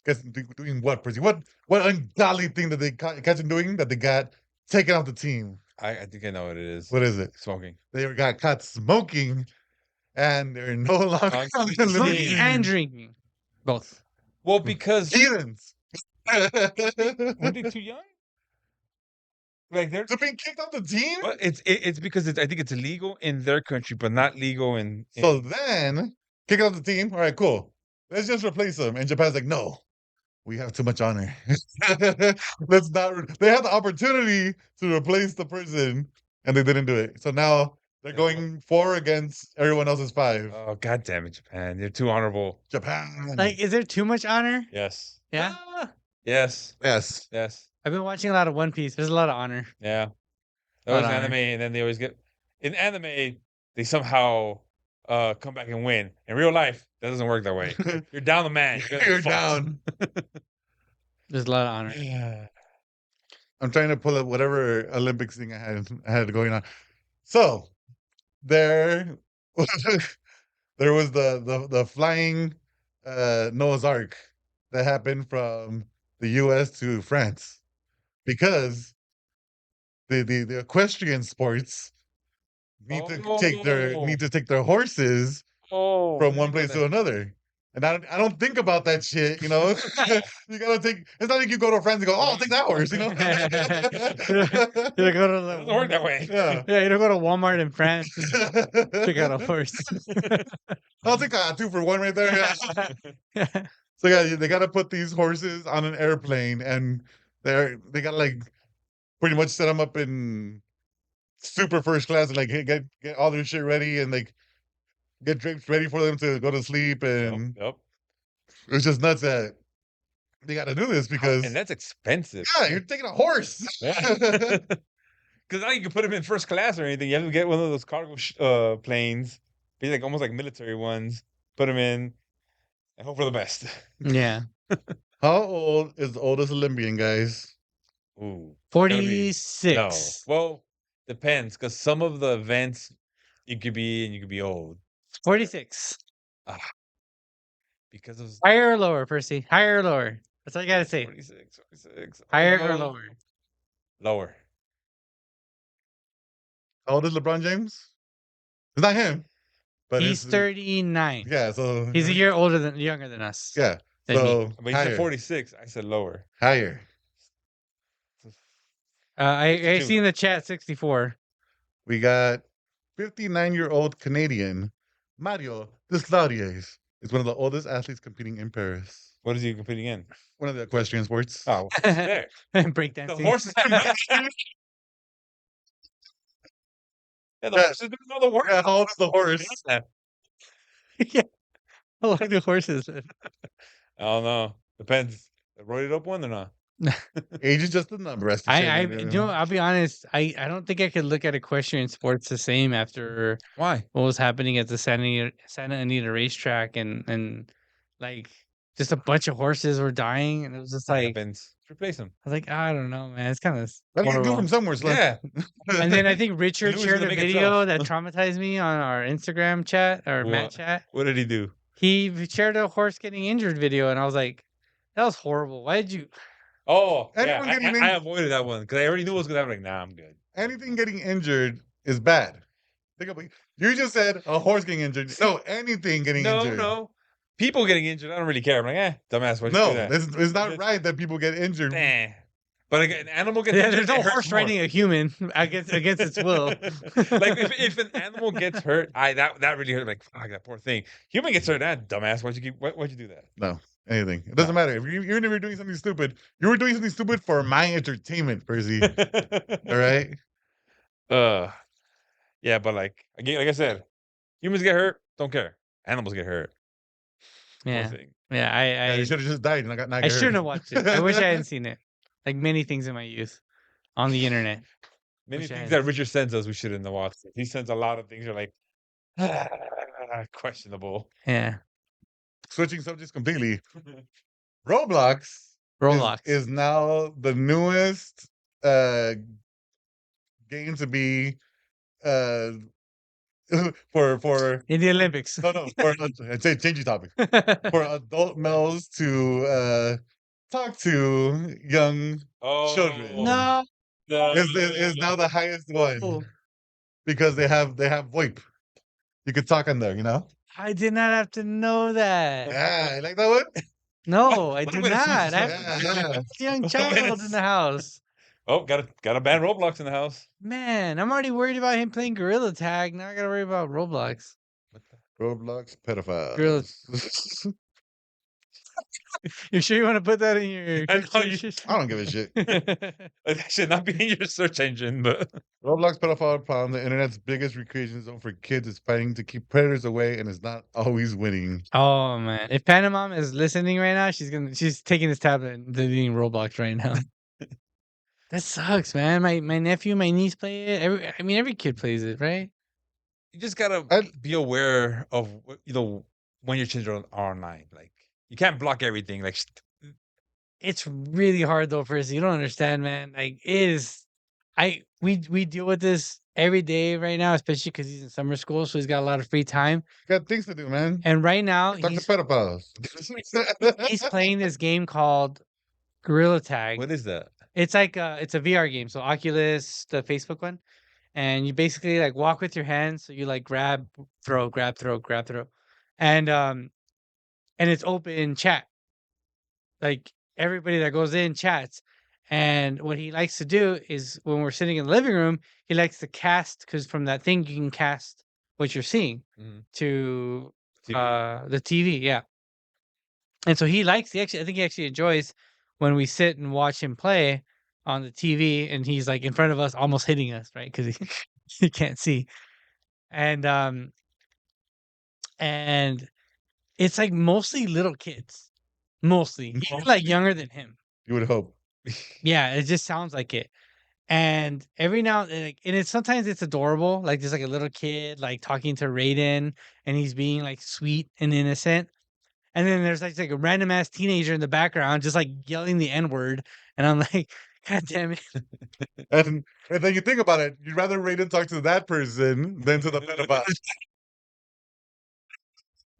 Guess doing what, Percy? What ungodly thing that they catch them doing that they got taken off the team? I think I know what it is. What is it? Smoking. They got caught smoking, and they're no longer on the Olympic Smoking team. and drinking, both. Well, because Heathens. were they too young? Like they're being kicked off the team. well, it's because I think it's illegal in their country, but not legal in. So then, kick off the team. All right, cool. Let's just replace them. And Japan's like, no, we have too much honor. Let's not. They had the opportunity to replace the person, and they didn't do it. So now they're going 4 against everyone else's 5. Oh, God damn it, Japan! You're too honorable. Japan. Like, is there too much honor? Yes. Yeah. Yes. Yes. Yes. I've been watching a lot of One Piece. There's a lot of honor. Yeah. That Lot was of honor. anime, and then they always get in anime. They somehow come back and win. In real life, that doesn't work that way. You're down the man. You're down. There's a lot of honor. Yeah. I'm trying to pull up whatever Olympics thing I had going on. So there was the flying Noah's Ark that happened from the US to France because the equestrian sports need to take their horses from one place to another. And I don't think about that shit, you know. You gotta take. It's not like you go to France and go, "Oh, I'll take that horse," you know. You go to Doesn't work that way. Yeah. Yeah, you don't go to Walmart in France. Pick out a horse. I'll take a 2 for 1 right there. Yeah. So yeah, they gotta put these horses on an airplane, and they gotta like pretty much set them up in super first class and like get all their shit ready and like get drapes ready for them to go to sleep. And Yep. it's just nuts that they got to do this because And that's expensive. yeah, you're taking a horse. Because now you can put them in first class or anything. You have to get one of those cargo planes, be like almost like military ones. Put them in, and hope for the best. Yeah. How old is the oldest Olympian, guys? Ooh, 46. no. Well, depends because some of the events you could be old 46. because of Higher or lower, Percy? Higher or lower? That's all you gotta say. 46. Higher or lower? Lower. How old is LeBron James? It's not him, but He's 39. Yeah, so He's a year younger than us. Yeah, than me. so But he said 46. I said lower. higher. I 62. see in the chat 64. We got 59-year-old Canadian Mario Deslauriers is one of the oldest athletes competing in Paris. What is he competing in? One of the equestrian sports. Oh, there. Breakdancing. The horses. Yeah, the horse is gonna know the horse. Yeah, how old is the horse? Yeah. Yeah. I like the horses. I don't know. Depends. A roided up one or not? Age is just a number. As I'll be honest. I don't think I could look at equestrian sports the same after Why? what was happening at the Santa Anita racetrack and like just a bunch of horses were dying and it was just like Happens. Replace them. I was like, I don't know, man. It's kind of But you can do from somewhere. Slim. Yeah. And then I think Richard Lose shared the a big video itself. that traumatized me on our Instagram chat or Matt What? chat. What did he do? He shared a horse getting injured video, and I was like, that was horrible. Why did you? Oh, Anyone yeah. getting I avoided that one because I already knew what was gonna happen. Like, nah, I'm good. Anything getting injured is bad. Think about it. You just said a horse getting injured. No, anything getting injured. No. People getting injured, I don't really care. I'm like, dumbass. Why'd you No, do that? it's not right that people get injured. Nah. But an animal gets Yeah, injured, there's no it hurts horse more. riding a human against its will. Like if an animal gets hurt, that really hurt. Like fuck that poor thing. Human gets hurt, that dumbass. Why'd you do that? No, anything. It doesn't matter. If even if you're doing something stupid, you were doing something stupid for my entertainment, Percy. All right. Yeah, but like again, like I said, humans get hurt, don't care. Animals get hurt. Poor Yeah, thing. yeah. Yeah, they should have just died. And not I shouldn't have watched it. I wish I hadn't seen it. Like many things in my youth on the internet. Many Wish I things had. that Richard sends us, we shouldn't have watched. He sends a lot of things. You're like, questionable. Yeah, Switching subjects completely. Roblox Roblox. is now the newest game to be for in the Olympics. no for I'd say change the topic for adult males to talk to young children. No. Is now the highest one because they have VoIP. You could talk on there, you know. I did not have to know that. Yeah, you like that one? No, I do What not. I is- have a young child in the house. Oh, gotta ban Roblox in the house. Man, I'm already worried about him playing Gorilla Tag. Now I gotta worry about Roblox. Roblox pedophile. Gorilla. You sure you want to put that in your? I know you- I don't give a shit. That should not be in your search engine, but Roblox pedophile problem. The internet's biggest recreation zone for kids is fighting to keep predators away and is not always winning. Oh man, if Panama is listening right now, she's taking this tablet and deleting Roblox right now. That sucks, man. My nephew, my niece play it. Every kid plays it, right? you just gotta be aware of when your children are online. Like you can't block everything. Like It's really hard though, for us. You don't understand, man. Like it is. We deal with this every day right now, especially because he's in summer school, so he's got a lot of free time. Got things to do, man. And right now, Talk to pedophiles. he's playing this game called Gorilla Tag. what is that? It's like it's a VR game. So Oculus, the Facebook one, and you basically like walk with your hands. So you like grab, throw, grab, throw, grab, throw, and it's open chat. Like everybody that goes in chats. And what he likes to do is when we're sitting in the living room, he likes to cast because from that thing you can cast what you're seeing to the TV. Yeah. And so I think he actually enjoys when we sit and watch him play on the TV and he's like in front of us, almost hitting us, right? Because he can't see. And it's like mostly little kids, mostly even like younger than him. You would hope. Yeah, it just sounds like it. And every now and it's sometimes it's adorable, like there's like a little kid like talking to Raiden and he's being like sweet and innocent. And then there's like a random ass teenager in the background just like yelling the N-word. And I'm like, God damn it. And then you think about it, you'd rather Raiden talk to that person than to the pedophile.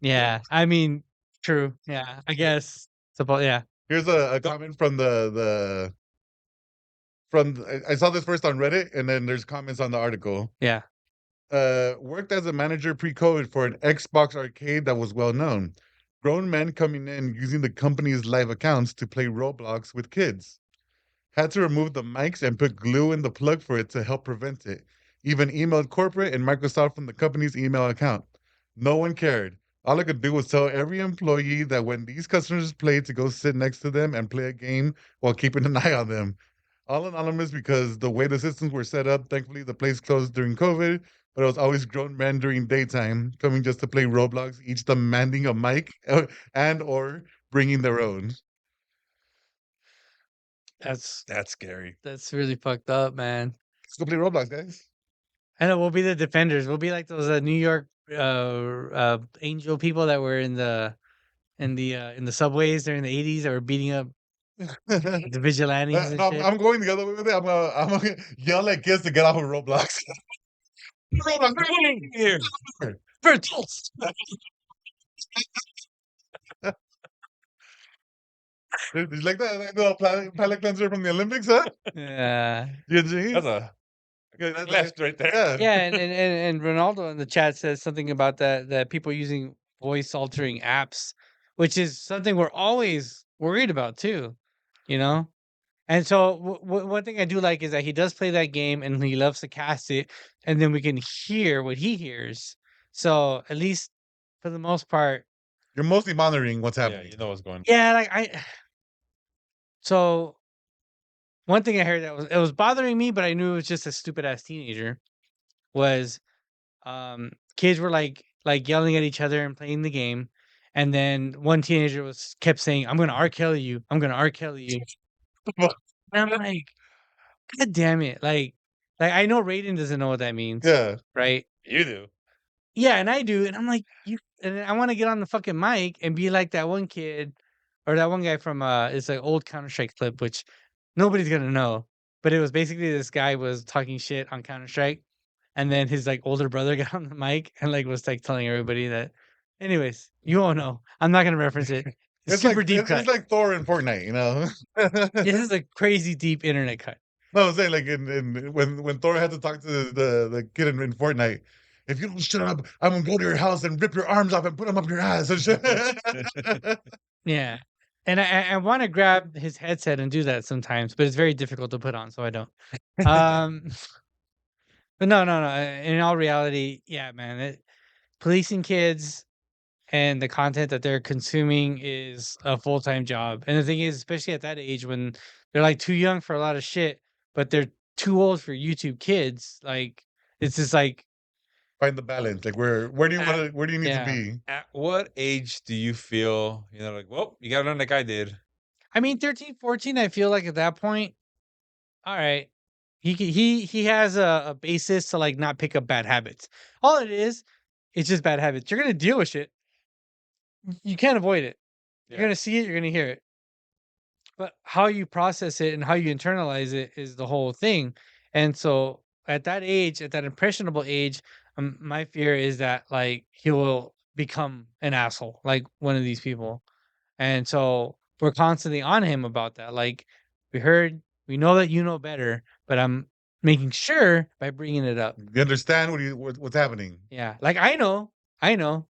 Yeah, I mean, true. Yeah, I guess. Yeah. Here's a comment from I saw this first on Reddit, and then there's comments on the article. Yeah. Worked as a manager pre-COVID for an Xbox arcade that was well known. Grown men coming in using the company's live accounts to play Roblox with kids. Had to remove the mics and put glue in the plug for it to help prevent it. Even emailed corporate and Microsoft from the company's email account. No one cared. All I could do was tell every employee that when these customers played to go sit next to them and play a game while keeping an eye on them. All anonymous because the way the systems were set up, thankfully the place closed during COVID, but it was always grown men during daytime coming just to play Roblox, each demanding a mic and or bringing their own. That's scary. that's really fucked up, man. Let's go play Roblox, guys. I know we'll be the defenders. We'll be like those New York angel people that were in the subways during the 80s that were beating up the vigilantes and No, shit. I'm going the other way with it. I'm gonna yell at kids to get off of Roblox. Roblox, Here. Virtuals. Did you like that little palate cleanser from the Olympics, huh? Yeah. That's a left right there. Yeah, and Ronaldo in the chat says something about that people using voice altering apps, which is something we're always worried about too, you know. And so one thing I do like is that he does play that game and he loves to cast it, and then we can hear what he hears. So at least for the most part, You're mostly monitoring what's Yeah, happening. you know what's going on. yeah. Like so one thing I heard that was bothering me, but I knew it was just a stupid ass teenager. Was kids were like yelling at each other and playing the game, and then one teenager kept saying, "I'm gonna R. Kelly you. I'm gonna R. Kelly you." And I'm like, God damn it! Like I know Raiden doesn't know what that means, Yeah. right? You do. Yeah, and I do, and I'm like, and I want to get on the fucking mic and be like that one kid or that one guy from it's an old Counter-Strike clip, which nobody's gonna know, but it was basically this guy was talking shit on Counter-Strike, and then his like older brother got on the mic and like was like telling everybody that. Anyways, you won't know. I'm not gonna reference it. It's super like, deep cut. It's like Thor in Fortnite, you know. This is a crazy deep internet cut. No, I'm saying like when Thor had to talk to the kid in Fortnite. If you don't shut up, I'm gonna go to your house and rip your arms off and put them up your ass and shit. Yeah. And I want to grab his headset and do that sometimes, but it's very difficult to put on, so I don't. But no. In all reality, yeah, man, policing kids and the content that they're consuming is a full-time job. And the thing is, especially at that age when they're like too young for a lot of shit, but they're too old for YouTube Kids, like it's just like Find the balance. Like where do you need to be? At what age do you feel, like, well, you gotta learn like I did? I mean, 13, 14, I feel like at that point, all right, he has a basis to like not pick up bad habits. All it is, it's just bad habits. You're gonna deal with shit. You can't avoid it. You're gonna see it. You're gonna hear it. But how you process it and how you internalize it is the whole thing. And so at that age, at that impressionable age, my fear is that like he will become an asshole, like one of these people. And so we're constantly on him about that. Like we know that you know better, but I'm making sure by bringing it up. You understand what's happening. Yeah. Like I know, I know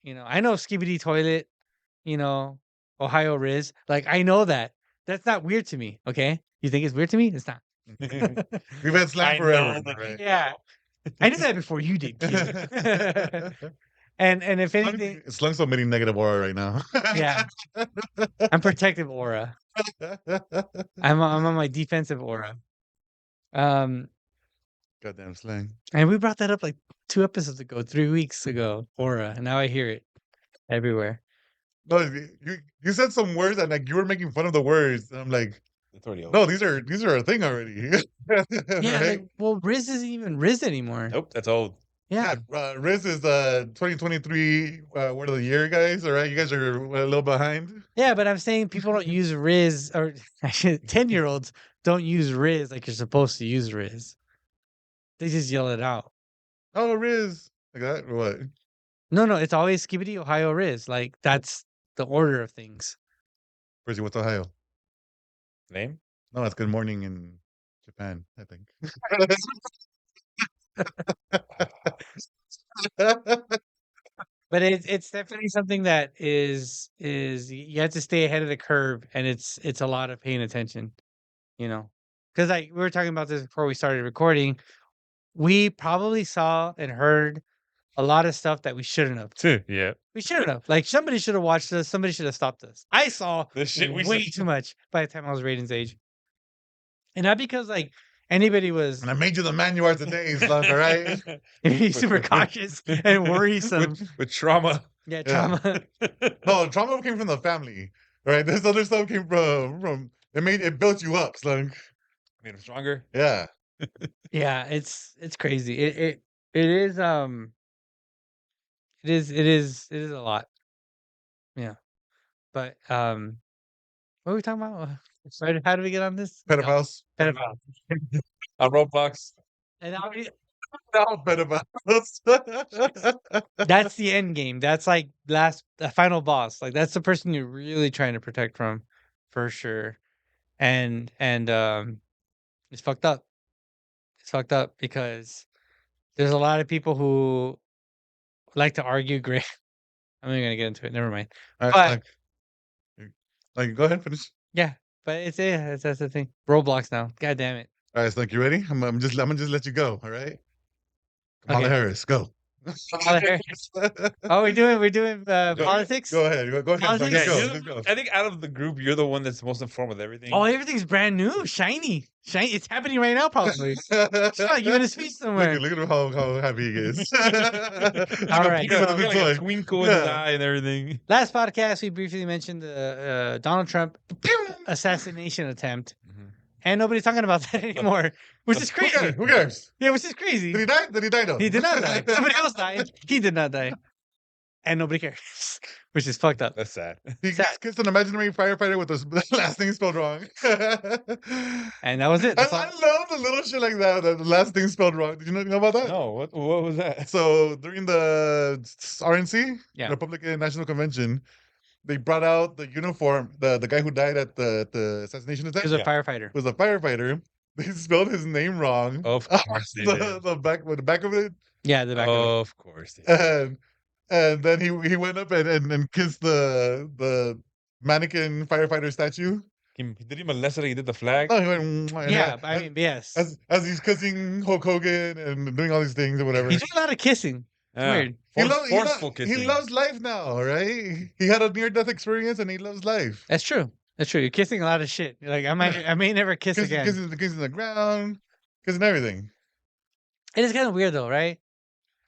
Skibidi Toilet, Ohio Riz. Like I know that. That's not weird to me. Okay. You think it's weird to me? It's not. We've had slang forever. Right? Yeah. I did that before you did, kid. And if anything, Slung's so many negative aura right now. yeah, I'm protective aura. I'm on my defensive aura. Goddamn slang. And we brought that up like 2 episodes ago, 3 weeks ago. Aura, and now I hear it everywhere. No, you said some words and like you were making fun of the words. And I'm like, no, these are a thing already. Yeah, right? like, well, Riz isn't even Riz anymore. Nope, that's old. Yeah. Riz is 2023 word of the year, guys. All right, you guys are a little behind. Yeah, but I'm saying people don't use Riz, or 10-year-olds don't use Riz like you're supposed to use Riz. They just yell it out. Oh, Riz, like that or what? No, it's always Skibidi Ohio Riz. Like that's the order of things. Where's what's Ohio? Name? No, that's Good Morning in Japan, I think. But it's definitely something that is you have to stay ahead of the curve, and it's a lot of paying attention, because like we were talking about this before we started recording. We probably saw and heard a lot of stuff that we shouldn't have. Yeah. We shouldn't have. Like somebody should have watched us. Somebody should have stopped us. I saw The shit we way saw. too much by the time I was Raiden's age, and not because like anybody was And I made you the man you are today, slug. All right. he's super cautious and worrisome. with trauma. Yeah, Yeah. trauma. No, trauma came from the family. Right. This other stuff came from it built you up, slug. Made him stronger. Yeah. Yeah, it's crazy. It is it is a lot. Yeah. But what were we talking about? How do we get on this? Pedophiles. Pedophile. On Roblox. And No, pedophiles. that's the end game. That's like the final boss. Like that's the person you're really trying to protect from, for sure. And it's fucked up. It's fucked up because there's a lot of people who like to argue great. I'm not gonna get into it. Never mind. All But- right, like, go ahead, finish. Yeah, but that's the thing. Roblox now. God damn it. All right, Slug, you ready? I'm gonna just let you go. All right. Kamala Okay. Harris, go. Kamala Harris. Oh, we're doing politics. Go ahead. Go ahead. Slug, Politics? Let's Yeah, go. I think out of the group, you're the one that's most informed with everything. Oh, everything's brand new, shiny. It's happening right now, probably. It's not like you in a speech somewhere. Look at how happy he is. All right. You got Look at like a the toy. twinkle in his Yeah. eye and everything. Last podcast, we briefly mentioned the Donald Trump assassination attempt, and nobody's talking about that anymore, which is crazy. Who cares? Yeah, which is crazy. Did he die? Did he die though? He did not die. Somebody else died. He did not die, and nobody cares, which is fucked up. That's sad. He Sad. kissed an imaginary firefighter with the last name spelled wrong. And that was it. I That's all. love the little shit like that. The last thing spelled wrong. Did you know about that? No, what was that? So during the RNC, Yeah. Republican National Convention, they brought out the uniform. The guy who died at the assassination He attempt was a firefighter. was a firefighter. They spelled his name wrong. Of course they did. the back of it, Yeah, the back of it. Of course they did. and then he went up and kissed the mannequin firefighter statue. Did he molest it? He did the flag. Oh, he went, "Mwah," and Yeah, I mean, yes. as he's kissing Hulk Hogan and doing all these things or whatever. He did a lot of kissing. It's Yeah. weird. Forceful kissing. He loves life now, right? He had a near-death experience and he loves life. That's true. That's true. You're kissing a lot of shit. You're like, I may never kiss again. Kissing the ground, kissing everything. It is kind of weird though, right?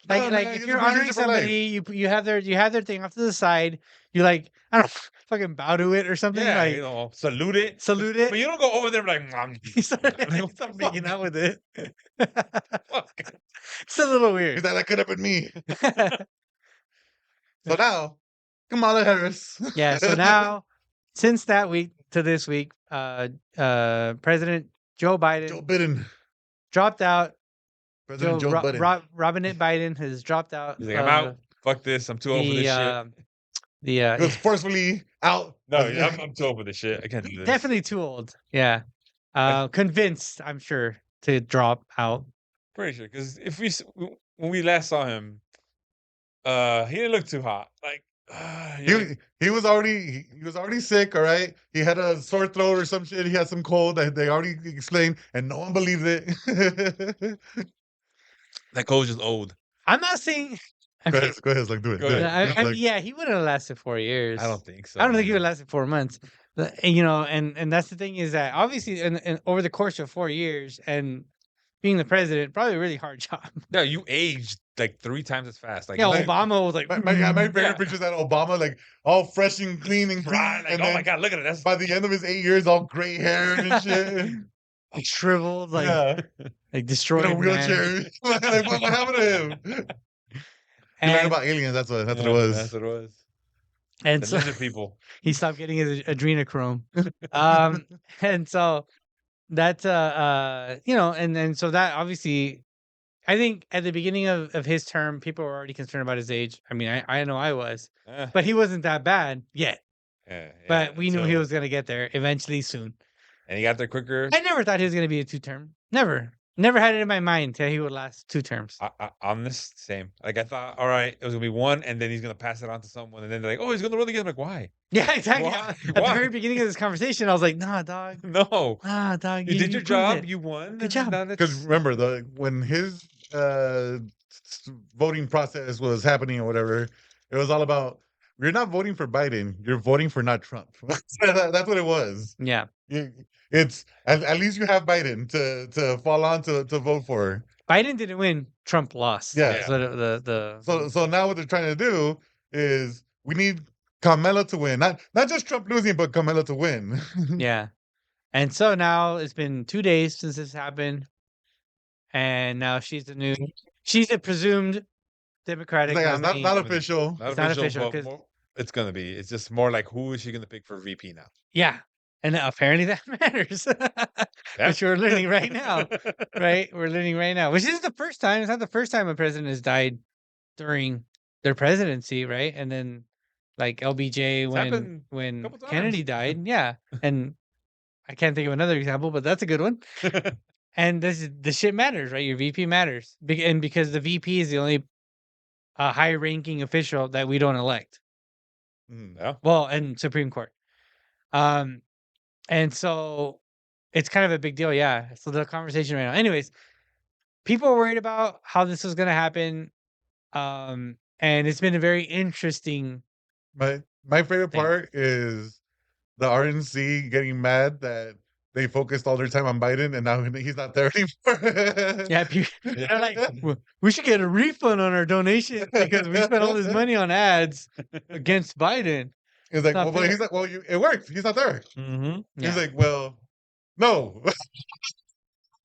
Like, No, like man, if it's you're a good honoring reason for life. somebody, you have their thing off to the side. You like, I don't know, fucking bow to it or something. Yeah, like you know, salute it. salute it. But you don't go over there like, You start, Like, what the start making fuck? out with it. fuck. It's a little He's weird. like, that could have been me. So now, Kamala Harris. Yeah. So now, since that week to this week, President Joe Biden Joe Biden. dropped out. President Joe Biden. Robinette Biden has dropped out. He's like, I'm out. Fuck this. I'm too old for this shit. He He was forcefully out. No, I'm too old for this shit. I can't do this. definitely too old. Yeah. Convinced, I'm sure, to drop out. Pretty sure. Because when we last saw him, he didn't look too hot. Like, He was already sick, all right? He had a sore throat or some shit. He had some cold that they already explained, and no one believed it. that coach is old. I'm not saying. I Go mean, ahead, like do it. Go do it. ahead. Like, yeah, he wouldn't have lasted 4 years. I don't think so. I don't think he would have lasted 4 months. You know, and that's the thing is that obviously, and over the course of 4 years, and being the president, probably a really hard job. No, you aged like 3 times as fast. Like, Yeah, like- Obama was like, my favorite Yeah. picture is that Obama, like all fresh and clean and clean, right, like, and oh then my god, look at it. That's by the end of his 8 years, all gray hair and shit. like shriveled, like yeah, like in destroyed. a man. wheelchair. Like, what happened to him? He learned And, about aliens. That's what Yeah, it was. That's what it was. and The so lizard people. he stopped getting his adrenochrome. And so that's you know, and so that obviously, I think at the beginning of his term, people were already concerned about his age. I mean, I know I was, Eh, but he wasn't that bad yet. yeah, But we knew he so- was gonna get there eventually soon. And he got there quicker. I never thought he was gonna be a 2-term. Never had it in my mind that he would last 2 terms. I'm the same. Like, I thought, all right, it was gonna be 1, and then he's gonna pass it on to someone, and then they're like, oh, he's gonna run again. I'm like, why? Yeah, exactly. Why? At the very beginning of this conversation, I was like, nah, dog. No, Nah, dog. you did your proved job. it. You won. Good job. Because remember, when his voting process was happening or whatever, it was all about you're not voting for Biden. You're voting for not Trump. That's what it was. Yeah. It's at least you have Biden to fall on to vote for. Biden didn't win. Trump lost. Yeah. That's what So now what they're trying to do is we need Kamala to win. Not just Trump losing, but Kamala to win. yeah. And so now it's been 2 days since this happened. And now she's a presumed Democratic It's nominee. not official. It's not official, but 'cause- it's gonna be. It's just more like who is she gonna pick for VP now? Yeah. And apparently that matters. Yeah. Which we're learning right now. Right? We're learning right now. Which is the first time. It's not the first time a president has died during their presidency, right? And then like LBJ happened when couple times. Kennedy died. Yeah. And I can't think of another example, but that's a good one. And the shit matters, right? Your VP matters. And because the VP is the only high-ranking official that we don't elect. Yeah. Well, and Supreme Court. And so it's kind of a big deal, yeah. So the conversation right now. Anyways, people are worried about how this was going to happen. And it's been a very interesting. My favorite thing. part is the RNC getting mad that they focused all their time on Biden and now he's not there anymore. Yeah, they're like, we should get a refund on our donation because we spent all this money on ads against Biden. He's like, not well, fair. he's like, well, it worked. He's not there. Mm-hmm. Yeah. He's like, well, no.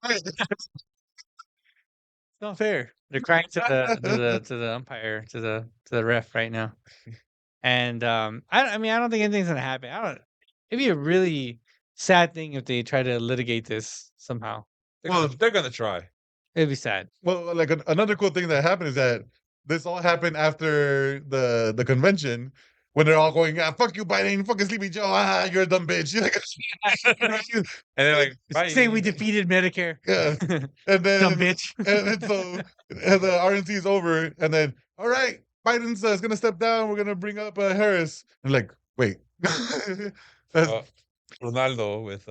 It's not fair. They're crying to the umpire, to the ref right now. And I mean, I don't think anything's gonna happen. It'd be a really sad thing if they try to litigate this somehow. They're gonna try. It'd be sad. Well, like another cool thing that happened is that this all happened after the convention when they're all going, fuck you, Biden, fucking Sleepy Joe, you're a dumb bitch. You're like, And they're like, Say we defeated Medicare. yeah. And then Dumb bitch. and so and the RNC is over, and then all right, Biden's is gonna step down. We're gonna bring up Harris. I'm like, wait, that's, Ronaldo with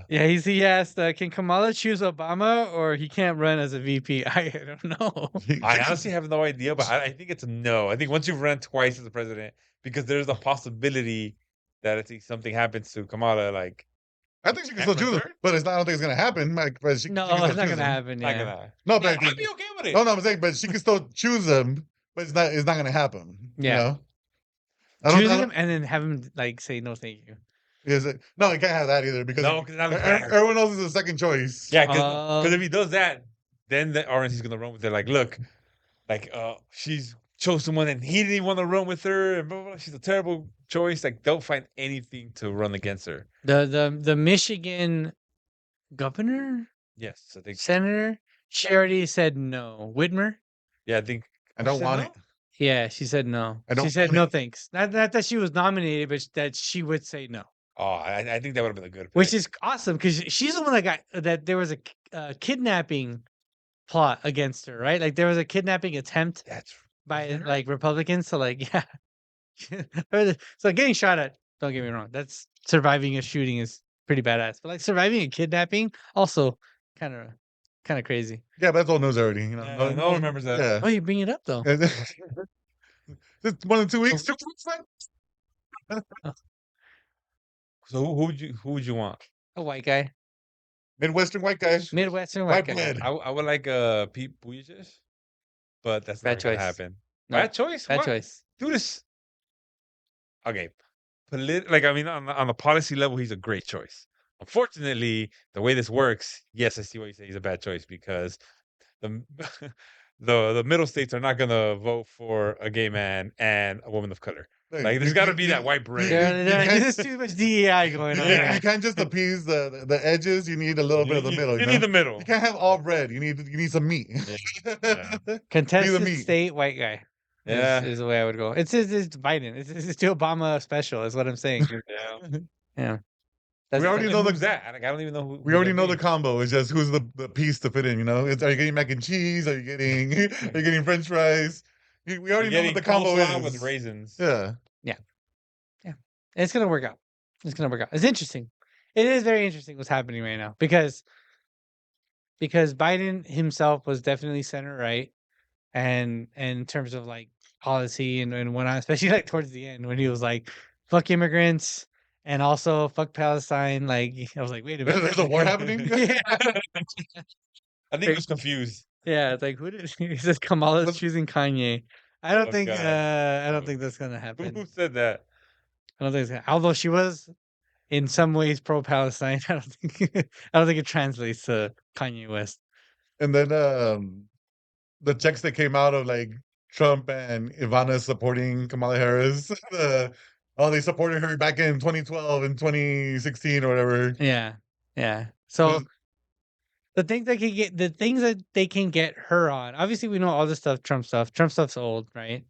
Yeah, he asked, can Kamala choose Obama or he can't run as a VP? I don't know. I honestly have no idea, but I think it's a no. I think once you've run twice as a president, because there's a possibility that if something happens to Kamala, like I think she can still choose him, but I don't think it's gonna happen. Like, but she No, can still it's not choose gonna him. happen. not Yeah. gonna. No, but I'd be okay with it. no, I'm saying, but she can still choose him, but it's not gonna happen. Yeah. You know? I Choose don't- him and then have him like say no, thank you. No, you can't have that either because No, 'cause that's fair. everyone else is a second choice. Yeah, because if he does that, then the RNC is gonna run with it. Like, look, like she's chose someone and he didn't even want to run with her, and blah, blah, blah. She's a terrible choice. Like, don't find anything to run against her. The Michigan governor, Yes, I think. senator, she already said no. Whitmer, Yeah, I think. I don't Said want no? it. yeah, she said no. I don't She said want no, it. thanks. Not that she was nominated, but that she would say no, Oh, I think that would have been a good. which pick. is awesome because she's the one that there was a kidnapping plot against her, right? Like there was a kidnapping attempt That's by there? like Republicans. So like, yeah. So getting shot at, don't get me wrong, that's surviving a shooting is pretty badass. But like surviving a kidnapping, also kind of crazy. Yeah, but that's old news already. You know, Yeah, no one remembers that. Yeah. Oh, you bring it up though. Just 1 or 2 weeks. 2 weeks. So who would you want? A white guy, Midwestern white guys. Midwestern White white guy. blood. I would like Pete Buttigieg, but that's Bad not gonna choice. happen. No, Bad choice. Bad What? choice. Do this. Okay, like I mean, on a policy level, he's a great choice. Unfortunately, the way this works, yes, I see why you say he's a bad choice because the the middle states are not gonna vote for a gay man and a woman of color. Like, there's got to be that white brain. There's too much DEI going on. You can't just appease the edges. You need a little bit of the middle. You know? need the middle. You can't have all bread. You need some meat. Yeah. Contested meat. state white guy. Yeah. Is the way I would go. It's Biden. It's the Obama special. Is what I'm saying. Yeah. Yeah. We already know who's that. Like, I don't even know who. We already know the combo. It's just who's the piece to fit in. You know, are you getting mac and cheese? Are you getting French fries? We already know what the combo is. with raisins. Yeah. It's gonna work out. It's gonna work out. It's interesting. It is very interesting what's happening right now because Biden himself was definitely center right, and in terms of like policy and whatnot, especially like towards the end when he was like, "Fuck immigrants." And also, fuck Palestine. Like, I was like, wait a minute. There's a war happening. Yeah. I think he was confused. Yeah, it's like, who did he says Kamala's choosing Kanye? I don't Oh, think God. I don't think that's gonna Who happen. said that? I don't think it's gonna, although she was in some ways pro Palestine, I don't think it translates to Kanye West. And then the checks that came out of like Trump and Ivana supporting Kamala Harris. They supported her back in 2012 and 2016 or whatever. Yeah. Yeah. So the things that they can get her on. Obviously, we know all this stuff, Trump stuff. Trump stuff's old, right?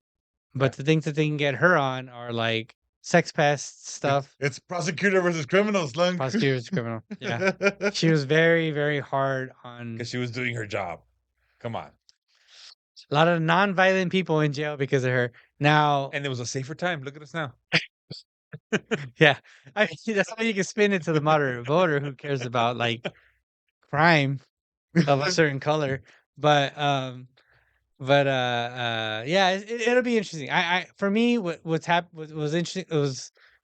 But the things that they can get her on are like sex pest stuff. It's prosecutor versus criminal, Slunk. Prosecutor versus criminal. Yeah. She was very, very hard on Because she was doing her job. Come on. a lot of non-violent people in jail because of her. Now, And it was a safer time. Look at us now. yeah, I mean, that's how you can spin it to the moderate voter who cares about like crime of a certain color. But yeah, it'll be interesting. For me, what was interesting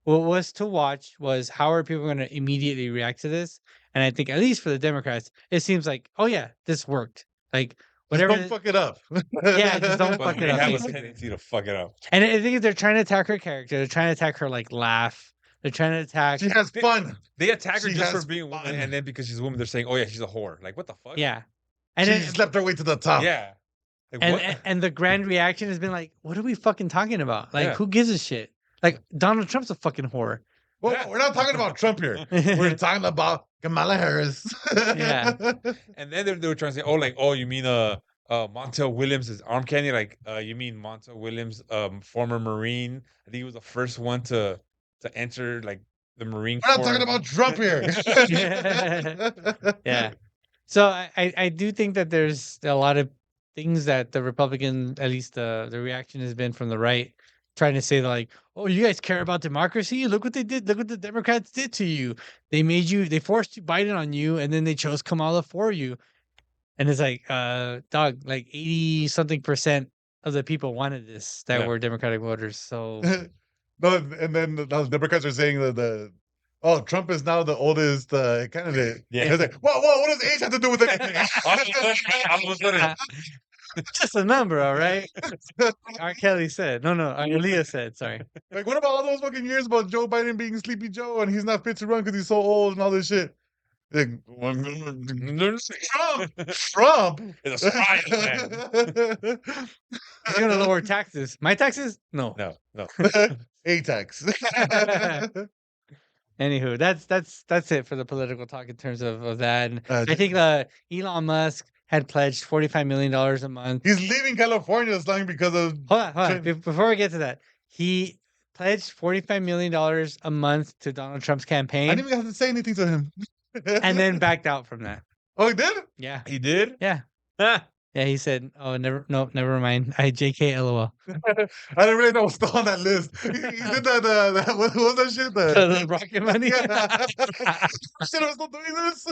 what was to watch was how are people going to immediately react to this? And I think at least for the Democrats, it seems like, oh yeah, this worked. Like whatever. Don't fuck it up. Yeah, just don't But fuck they it up. have a basically. tendency to fuck it up. And I think they're trying to attack her character. They're trying to attack her like laugh. They're trying to attack. She has fun. They attack her She just for has being a woman, fun. and then because she's a woman, they're saying, "Oh yeah, she's a whore." Like, what the fuck? Yeah, and She then, slept her way to the top. Yeah. Like, what? and the grand reaction has been like, "What are we fucking talking about? Like, Yeah. who gives a shit? Like, Donald Trump's a fucking whore." Well, Yeah. we're not talking about Trump here. We're talking about Kamala Harris. Yeah. And then they were trying to say, "Oh, you mean Montel Williams' arm candy? Like, you mean Montel Williams, former Marine? I think he was the first one to enter like the Marine We're not Corps." talking about Trump here. Yeah. So I do think that there's a lot of things that the Republican, at least the reaction has been from the right, trying to say like, oh, you guys care about democracy? Look what they did. Look what the Democrats did to you. They forced Biden on you, and then they chose Kamala for you. And it's like, dog, like 80-something% of the people wanted this that Yeah. were Democratic voters. So No, and then the Democrats are saying that Trump is now the oldest candidate. Yeah. It's like, whoa, what does age have to do with anything? All of a sudden, just a number, all right? R. Kelly said. No, Aaliyah said, sorry. Like, what about all those fucking years about Joe Biden being Sleepy Joe and he's not fit to run because he's so old and all this shit? Like, Trump is a spy. Man. He's gonna lower taxes. My taxes? No. No. A-tax. Anywho, that's it for the political talk in terms of that. And I think Elon Musk had pledged $45 million a month. He's leaving California because of Hold on. Before we get to that, he pledged $45 million a month to Donald Trump's I campaign, didn't even have to say anything to him. and then backed out from that. Oh, he did? Yeah, He did? yeah. Yeah, he said, "Oh, never mind. I JK LOL." I didn't really know I was still on that list. He did that. What was that shit? The rocket money. Yeah. Shit, I'm still doing this.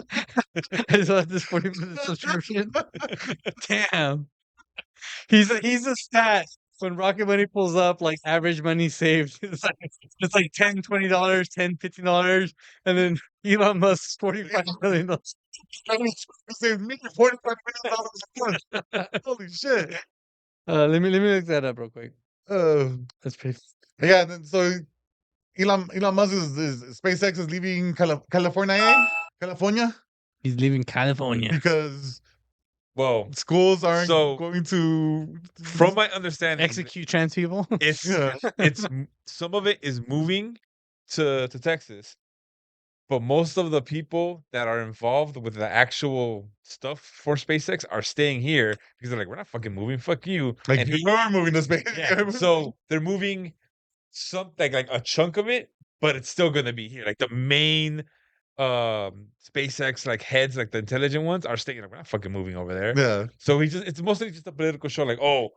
I just want this 40-minute subscription. Damn. He's a stat. When Rocket Money pulls up, like average money saved, it's like $10, $20, $10, $15, and then Elon Musk's $45 million. Saved me $45 million a month. Holy shit. Let me look that up real quick. That's pretty. Yeah, so Elon Musk is SpaceX is leaving California He's leaving California. because Well, schools aren't So- going to from my understanding, Execute trans people. it's Yeah. it's some of it is moving to Texas, but most of the people that are involved with the actual stuff for SpaceX are staying here because they're like, we're not fucking moving. Fuck you. like And you're moving to space. yeah, so they're moving something like a chunk of it, but it's still gonna be here. Like the main SpaceX like heads, like the intelligent ones, are staying like, we're not fucking moving over there. Yeah. So it's mostly just a political show, like, oh,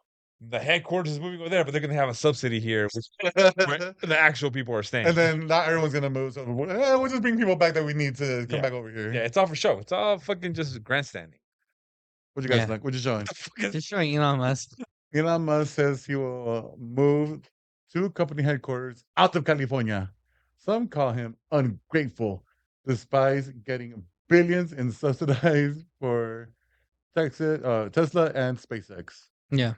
the headquarters is moving over there, but they're gonna have a subsidy here, which the actual people are staying. And then not everyone's gonna move. So we'll just bring people back that we need to come Yeah. back over here. yeah, it's all for show. It's all fucking just grandstanding. What you guys Yeah. think? What you showing? Just showing Elon Musk. Elon Musk says he will move two company headquarters out of California. Some call him ungrateful, despite getting billions in subsidies for Tesla and SpaceX. Yeah.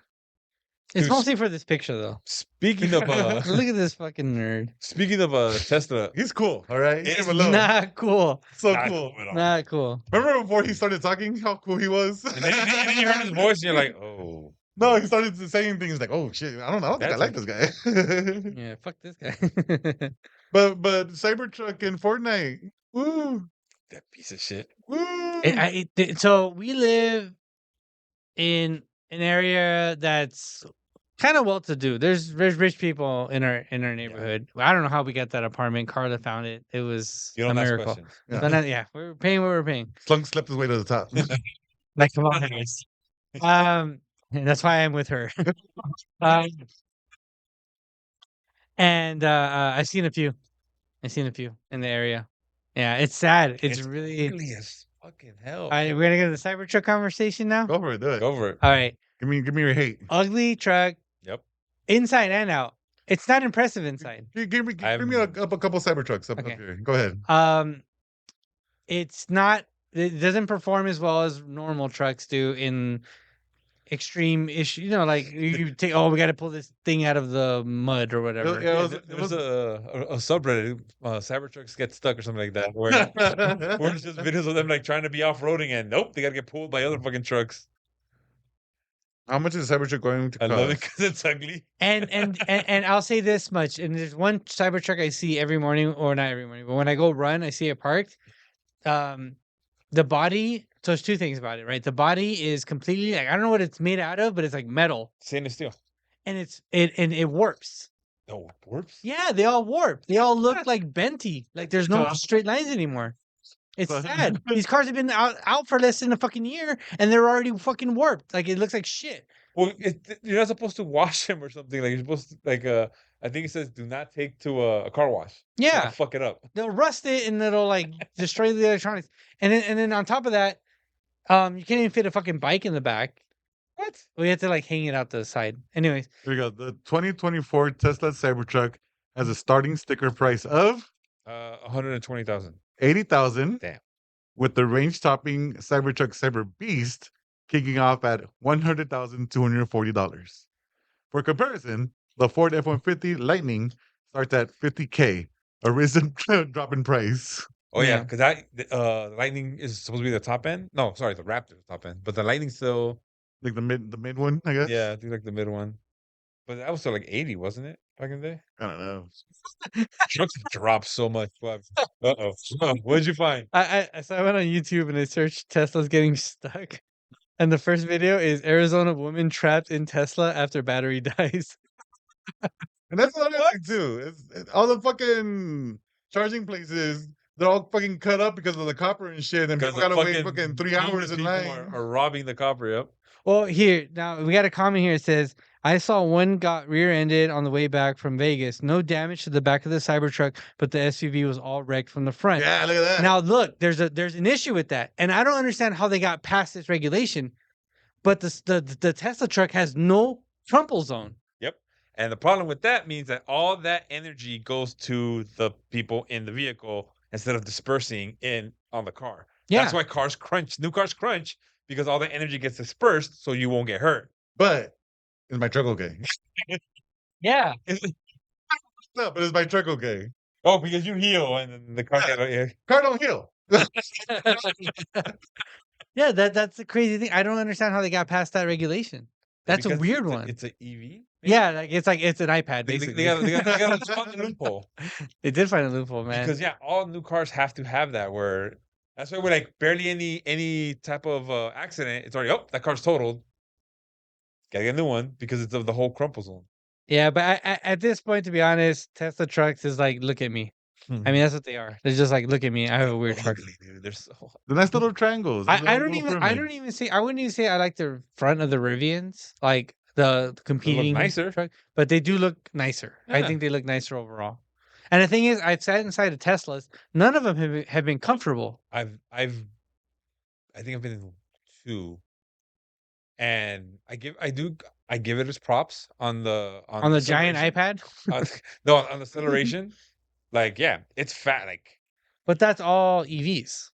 It's Dude, mostly for this picture, though. Speaking of Look at this fucking nerd. speaking of Tesla, He's cool, all right? Leave It's him alone. Not cool. So not cool. cool at all. Not cool. Remember before he started talking, how cool he was? And then you heard his voice, and you're like, oh. No, he started saying things like, "Oh shit, I don't think I That's like this guy." Yeah, fuck this guy. but Cybertruck in Fortnite, woo, That piece of shit. woo. So we live in an area that's kind of well-to-do. There's rich people in our neighborhood. I don't know how we got that apartment. Carla found it. It was You a don't ask miracle. questions. Yeah. But yeah, we were paying what we were paying. Slunk slept his way to the top. Like, come on, guys. And that's why I'm with her. And I've seen a few. I've seen a few in the area. Yeah, it's sad. It's really. ugly as fucking hell. All right, we're gonna get to the Cybertruck conversation now. Go for it, do it. Go for it. All right, Give me your hate. ugly truck, Yep. inside and out. It's not impressive inside. Give me a couple Cybertrucks up Okay. here. Go ahead. It's not. It doesn't perform as well as normal trucks do in extreme issue. You know, like you take. Oh, we got to pull this thing out of the mud or whatever. Yeah, There was a subreddit, Cybertrucks get stuck or something like that, where it's just videos of them like trying to be off-roading and nope, they gotta get pulled by other fucking trucks. How much is a Cybertruck going to I cost? love it because it's ugly. And I'll say this much. And there's one Cybertruck I see every morning, or not every morning, but when I go run, I see it parked. The body. So there's two things about it, right? The body is completely like I don't know what it's made out of, but it's like metal, Stainless steel. and it warps. No, warps? Yeah, they all warp. They all look like benty. Like there's no So- straight lines anymore. It's So- sad. These cars have been out for less than a fucking year, and they're already fucking warped. Like it looks like shit. Well, you're not supposed to wash them or something. Like you're supposed to I think it says do not take to a car wash. Yeah, Don't fuck it up. they'll rust it and it'll like destroy the electronics. And then on top of that, you can't even fit a fucking bike in the back. What? We have to like hang it out the side. Anyways, Here we go. The 2024 Tesla Cybertruck has a starting sticker price of 120,000. $80,000. Damn. With the range-topping Cybertruck Cyber Beast kicking off at $100,240. For comparison, the Ford F-150 Lightning starts at $50K, a recent drop in price. Oh yeah, Yeah. because the Lightning is supposed to be the top end. No, sorry, the Raptor top end, but the Lightning's still Like the mid one, I guess. yeah, I think like the mid one. But that was still like 80, wasn't it? Back in the day. I don't know. Trucks dropped so much. Uh-oh. What did you find? I went on YouTube and I searched Tesla's getting stuck, and the first video is Arizona woman trapped in Tesla after battery dies. And that's another thing too. All the fucking charging places, they're all fucking cut up because of the copper and shit, and people gotta wait fucking 3 hours in people line. are robbing the copper. Yep. Well, here now we got a comment here. It says, "I saw one got rear-ended on the way back from Vegas. No damage to the back of the Cybertruck, but the SUV was all wrecked from the front." Yeah, look at that. Now look, there's an issue with that, and I don't understand how they got past this regulation. But the Tesla truck has no crumple zone. Yep. And the problem with that means that all that energy goes to the people in the vehicle instead of dispersing in on the car. Yeah. That's why cars crunch. New cars crunch because all the energy gets dispersed, so you won't get hurt. But is my truck okay? Yeah. No, but is my truck okay? Oh, because you heal and then the car. Yeah. Car don't heal. Yeah, that's the crazy thing. I don't understand how they got past that regulation. That's a Because weird one. It's an EV. Yeah, like it's an iPad They basically. got a loophole. They did find a loophole, man. Because all new cars have to have that. Where that's why we're like barely any type of accident. It's already that car's totaled. Gotta get a new one because it's of the whole crumple zone. Yeah, but at this point, to be honest, Tesla trucks is like, look at me. I mean, that's what they are. They're just like, look at me. I have a weird truck. Ugly, dude. They're so The nice little triangles. I little don't even pyramids. say I wouldn't even say I like the front of the Rivians, like the competing nicer. truck, but they do look nicer. I Yeah. think they look nicer overall. And the thing is, I've sat inside of Teslas. None of them have been comfortable. I think I've been in 2. and I give it its props on the giant acceleration. iPad. No, on the acceleration. Like, yeah, it's fat. Like, But that's all EVs.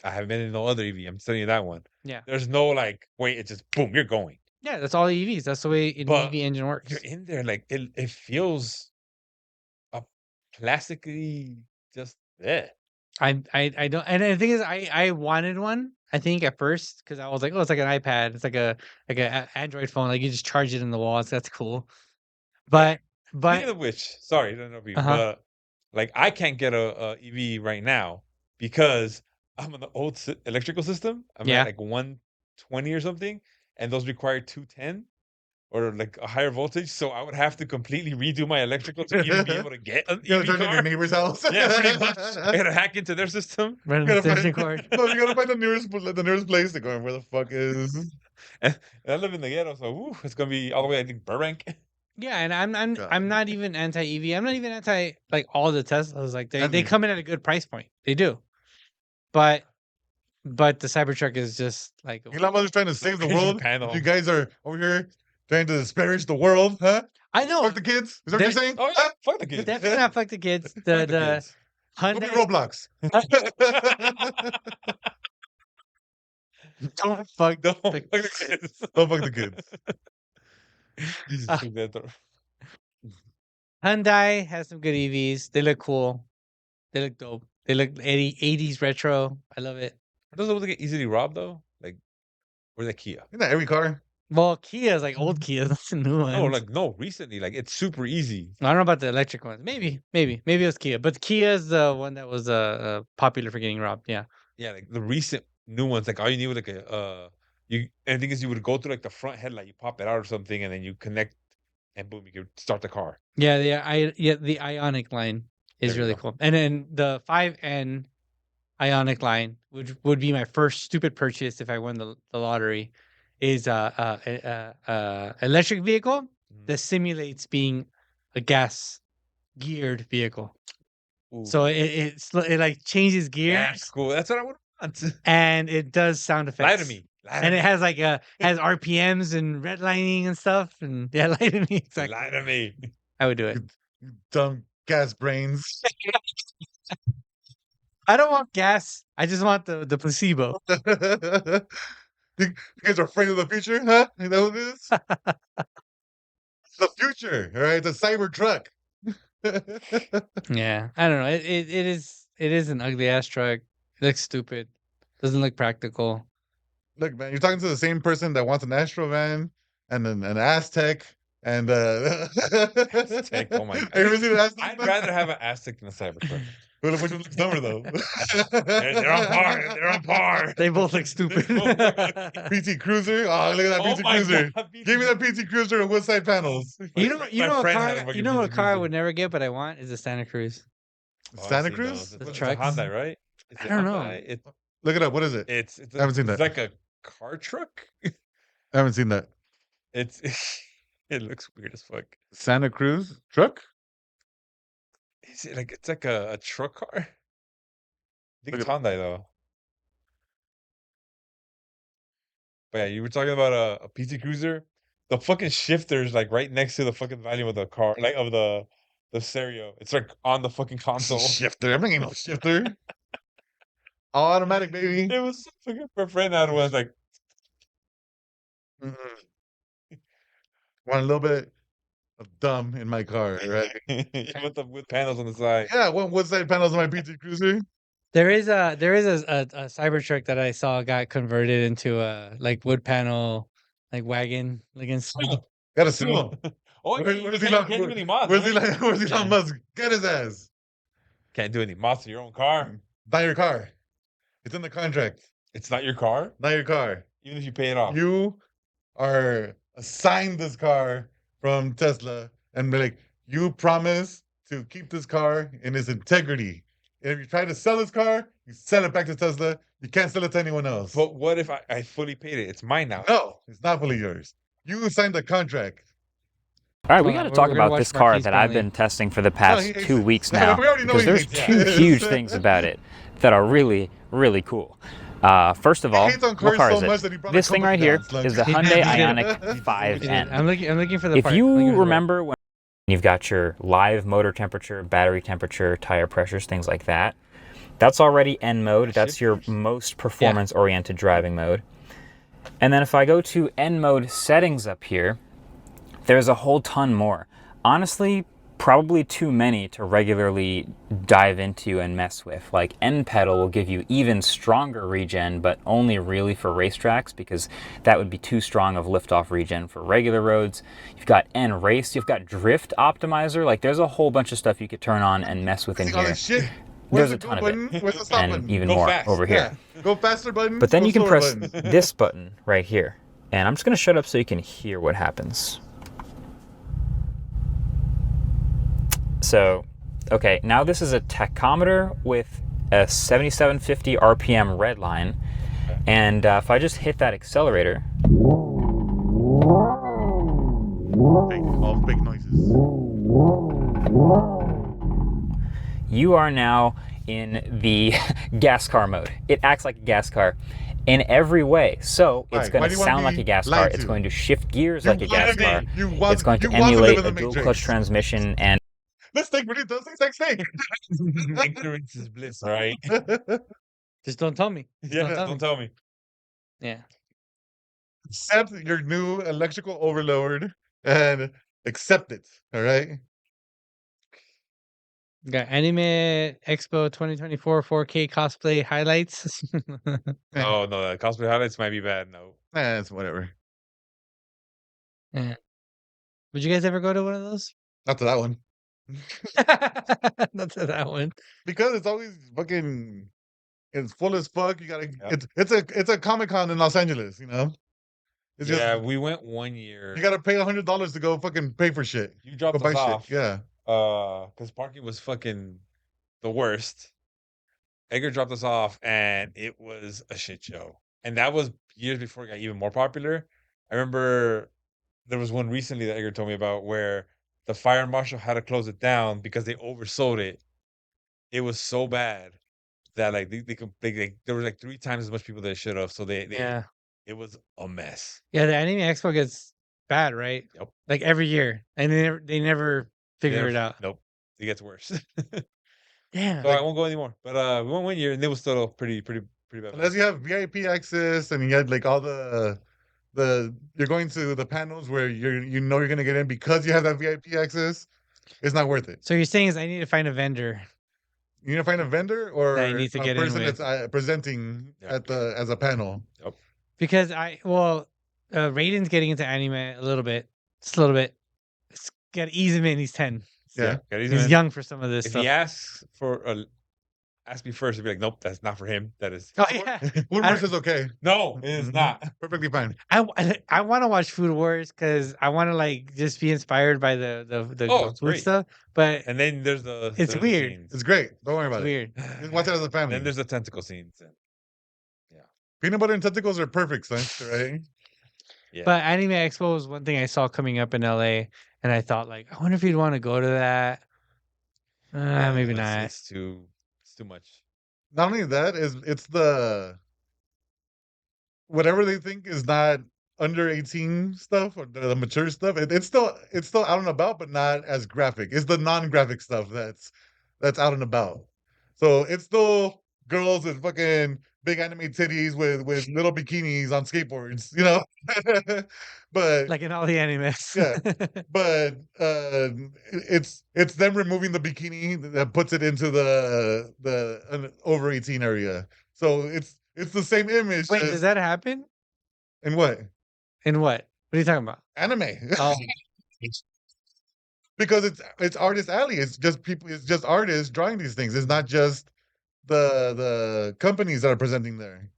I haven't been in no other EV. I'm telling you that one. Yeah. There's no like, wait, it's just boom, you're going. Yeah, that's all EVs. That's the way an But EV engine works. You're in there, like it feels plastically just there. I don't, and the thing is, I wanted one. I think at first because I was like, oh, it's like an iPad. It's like a Android phone. Like you just charge it in the wall. So that's cool. But Speaking of which, sorry, I don't know if you, but like I can't get a EV right now because I'm on the old electrical system. I'm at like 120 or something, and those require 210 or like a higher voltage. So I would have to completely redo my electrical to even be able to get an EV car. Your neighbor's house. Yeah, pretty much. I gotta hack into their system. Run an extension cord. No, you gotta find the nearest place to go. Where the fuck is? And I live in the ghetto, so it's gonna be all the way, I think, Burbank. Yeah, and I'm not even anti EV. I'm not even anti like all the Teslas. Like they come in at a good price point. They do, but the Cybertruck is just like Elon Musk is trying to save the world. You guys are over here trying to disparage the world, huh? I know. Fuck the kids. Is that what you're saying? Oh yeah, fuck the kids. Definitely not fuck the kids. The Hyundai Roblox. Don't fuck the kids. Don't fuck the kids. Hyundai has some good EVs. They look cool. They look dope. They look 80s retro. I love it. Are those able to get easily robbed though? Like, where's that Kia? Isn't that every car? Well, Kia is like old Kia. That's a new one. No, recently, like it's super easy. I don't know about the electric ones. Maybe it was Kia, but Kia is the one that was popular for getting robbed. Yeah. Yeah, like the recent new ones, like all you need was like and the thing is you would go through like the front headlight, you pop it out or something, and then you connect, and boom, you can start the car. Yeah, the Ionic line is really cool, and then the 5N Ionic line, which would be my first stupid purchase if I won the lottery, is electric vehicle that simulates being a gas geared vehicle. Ooh. So it like changes gears. That's cool. That's what I would want. And it does sound effects. Lie to me. And it has like has RPMs and redlining and stuff. And yeah, lie to me. Exactly. Lie to me. I would do it. You dumb gas brains. I don't want gas. I just want the placebo. You guys are afraid of the future, huh? You know what it is? The future, all right? The Cybertruck. Yeah, I don't know. It is an ugly ass truck. It looks stupid. Doesn't look practical. Look, man, you're talking to the same person that wants an Astro van and an Aztec and Aztec. Oh my god! I'd rather have an Aztec than a Cybertruck. Which one looks dumber though? They're on par. They're on par. They both look stupid. PT Cruiser. Oh, look at that PT Cruiser. God, give me that PT Cruiser with wood side panels. You know what car I would never get, but I want is a Santa Cruz. Santa Cruz? The truck. Hyundai, right? I don't know. Look it up. What is it? I haven't seen that. It's like a car truck. I haven't seen that. It looks weird as fuck. Santa Cruz truck? Is it like it's like a truck car? I think it's Hyundai though. But yeah, you were talking about a PT Cruiser. The fucking shifter is like right next to the fucking volume of the car, like of the stereo. It's like on the fucking console. Shifter. I'm making no shifter. All automatic, baby. It was fucking my friend had one like. Want a little bit of dumb in my car, right? with panels on the side. Yeah, I want wood side panels on my PT Cruiser. There is a Cybertruck that I saw got converted into a like wood panel like wagon against. Gotta sue him. Where's Elon Musk? Get his ass. Can't do any mods to your own car. Not your car. It's in the contract. It's not your car? Not your car. Even if you pay it off. You are assigned this car from Tesla and be like, you promise to keep this car in its integrity. And if you try to sell this car, you sell it back to Tesla. You can't sell it to anyone else. But what if I fully paid it? It's mine now. No, it's not fully yours. You signed the contract. All right, we got to talk about this car that I've been testing for the past 2 weeks now, because there's two huge things about it that are really, really cool. First of all, hates on what cars car so is much it? that he brought a This thing right company here down, Slug. is the He Hyundai did. Ioniq 5N. I'm looking for the If part. you remember when you've got your live motor temperature, battery temperature, tire pressures, things like that, that's already N mode. That's your most performance-oriented driving mode. And then if I go to N mode settings up here, there's a whole ton more. Honestly, probably too many to regularly dive into and mess with. Like N pedal will give you even stronger regen, but only really for racetracks, because that would be too strong of liftoff regen for regular roads. You've got N race, you've got drift optimizer. Like there's a whole bunch of stuff you could turn on and mess with in here. There's a ton of it, and even more over here. Go faster button. But then you can press button. this button right here, and I'm just going to shut up so you can hear what happens. So, okay, now this is a tachometer with a 7750 RPM red line, and if I just hit that accelerator, all big noises. you are now in the gas car mode. It acts like a gas car in every way. So it's going to sound like a gas car. It's going to shift gears like a gas car. It's going to emulate a dual clutch transmission, and this thing really does the exact thing. Ignorance is bliss, right? Just don't tell me. Don't tell me. Yeah. Accept your new electrical overload and accept it. All right. Got Anime Expo 2024 4K cosplay highlights. Oh no, the cosplay highlights might be bad. No. It's whatever. Yeah. Would you guys ever go to one of those? Not to that one. Not to that one. Because it's always fucking. It's full as fuck. You gotta. It's a Comic-Con in Los Angeles. You know. It's just, we went one year. You gotta pay $100 to go fucking pay for shit. You dropped go buy us off. Shit. Yeah. Because parking was fucking the worst. Edgar dropped us off, and it was a shit show. And that was years before it got even more popular. I remember there was one recently that Edgar told me about where the fire marshal had to close it down because they oversold it. It was so bad that like there was like 3 times as much people that should have. So they it was a mess. Yeah, the Anime Expo gets bad, right? Yep. Like every year, and they never figure it out. Nope, it gets worse. Yeah. So I won't go anymore. But we went one year, and it was still pretty bad. Unless you have VIP access and you had like all the you're going to the panels where you're gonna get in because you have that VIP access, it's not worth it. So you're saying is I need to find a vendor. You need to find a vendor or that I need to a get person in with. that's presenting as a panel. Yep. Because Raiden's getting into anime a little bit. Just a little bit. It's got to ease him in. He's 10. Yeah. He's young for some of this if stuff. He asks for ask me first, I'd be like, nope, that's not for him. That is. Oh yeah. Food Wars is okay. No, it is not. Perfectly fine. I want to watch Food Wars because I want to like just be inspired by the food stuff. But and then there's it's weird. Scenes. It's great. Don't worry about it. Weird. Just watch it as a family. Then there's the tentacle scenes. Peanut butter and tentacles are perfect, son. Right? Yeah. But Anime Expo was one thing I saw coming up in LA, and I thought like, I wonder if you'd want to go to that. Maybe not. It's too much. Not only that, it's the whatever they think is not under 18 stuff or the mature stuff. It's still out and about, but not as graphic. It's the non-graphic stuff that's out and about. So it's still girls with fucking big anime titties with little bikinis on skateboards, you know. But like in all the animes. Yeah. But it's them removing the bikini that puts it into the over 18 area. So it's the same image. Wait, does that happen? In what? In what? What are you talking about? Anime. Oh. Because it's artist alley. It's just people. It's just artists drawing these things. It's not just the companies that are presenting there.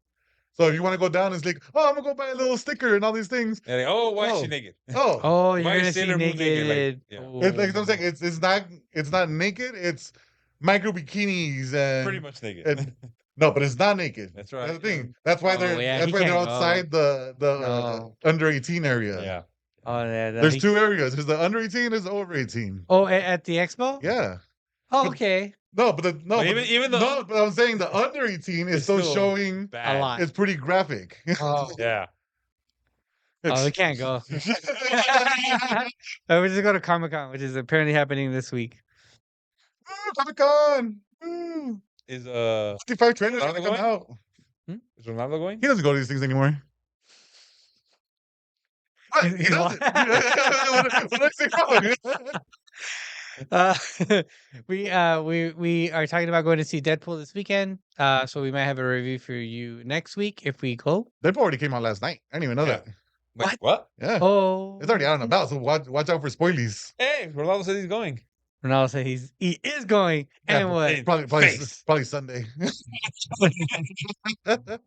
So if you want to go down, it's like, oh, I'm gonna go buy a little sticker and all these things. Like, why is she naked? Oh, you're gonna see naked. It's like I'm saying, it's not naked. It's micro bikinis and pretty much naked. No, but it's not naked. That's right. That's the thing. That's why they're outside the under 18 area. Yeah. Oh yeah. There's 2 areas. There's the under 18. There's the over 18. Oh, at the expo? Yeah. Oh, okay. No, but But even though but I'm saying the under 18 is still showing bad. A lot. it's pretty graphic. Oh, Yeah. oh, we can't go. We're just going to Comic-Con, which is apparently happening this week. Comic-Con. Is 55 trailers Ronaldo gonna come going? out. Is Ronaldo going? He doesn't go to these things anymore. What? He He's doesn't. what? What I say wrong? We are talking about going to see Deadpool this weekend. So we might have a review for you next week if we go. Deadpool already came out last night. I didn't even know that. Wait, what? Yeah. Oh, It's already out and about, so watch out for spoilies. Hey, Ronaldo said he's going. Ronaldo said he is going, and Yeah, what? Probably Sunday.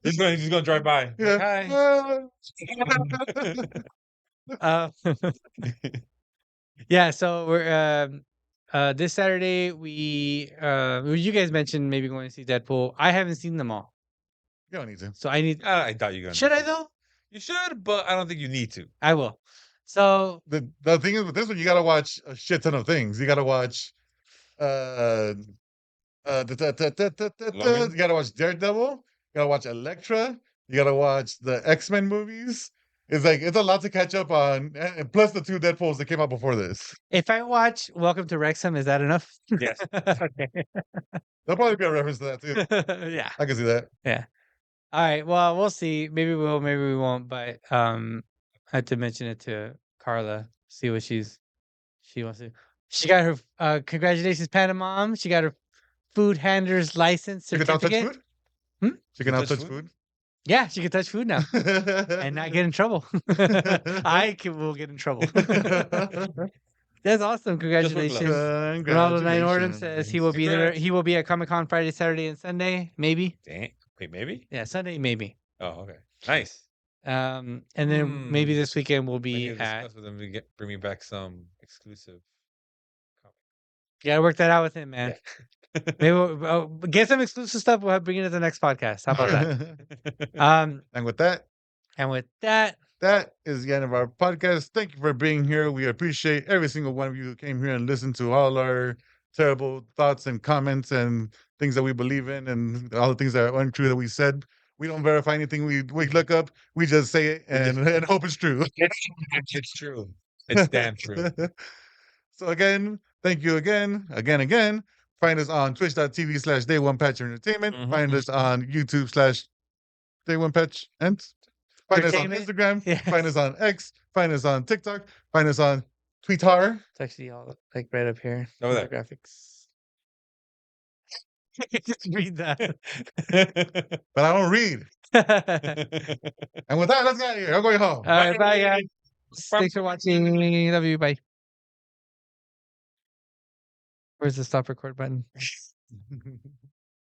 He's gonna drive by. Yeah. Hi. Yeah. So we're this Saturday you guys mentioned maybe going to see Deadpool. I haven't seen them all, You don't need to. so I need. I thought you were gonna. Should I though? You should, but I don't think you need to. I will. So The thing is with this one, you gotta watch a shit ton of things. You gotta watch you gotta watch Daredevil, you gotta watch Elektra, you gotta watch the X-Men movies. It's a lot to catch up on, and plus the 2 Deadpools that came out before this. if I watch Welcome to Wrexham, is that enough? Yes. Okay. There'll probably be a reference to that too. Yeah. I can see that. Yeah. All right. Well, we'll see. Maybe we will. Maybe we won't. But I had to mention it to Carla. See what she wants to. She got her congratulations, Panda Mom. She got her food handler's license She can now touch certificate. food. She can now touch touch food? food. Yeah, she can touch food now and not get in trouble. Will get in trouble. That's awesome. Congratulations. Ronaldo Nine Orton says he will be there. Congrats. He will be at Comic-Con Friday, Saturday, and Sunday. Maybe. Dang. Wait, maybe? Yeah, Sunday maybe. Oh, okay. Nice. And then maybe this weekend we'll I be need to at. discuss with them to bring me back some exclusive. You gotta work that out with him, man. Maybe we'll get some exclusive stuff. We'll bring it to the next podcast. How about that? And with that, that is the end of our podcast. Thank you for being here. We appreciate every single one of you who came here and listened to all our terrible thoughts and comments and things that we believe in and all the things that are untrue that we said. We don't verify anything we look up. We just say it and hope it's true. It's true. It's damn true. So again, thank you again. Find us on twitch.tv/Day1Patch Entertainment. Find us on YouTube/Day1Patch and find us on Instagram. Yes. Find us on X. Find us on TikTok. Find us on Twitter. It's actually all like right up here. Over there. Graphics. Just read that. But I don't read. And with that, let's get out of here. I'm going home. All right, bye guys. Thanks for watching. Love you. Bye. Where's the stop record button?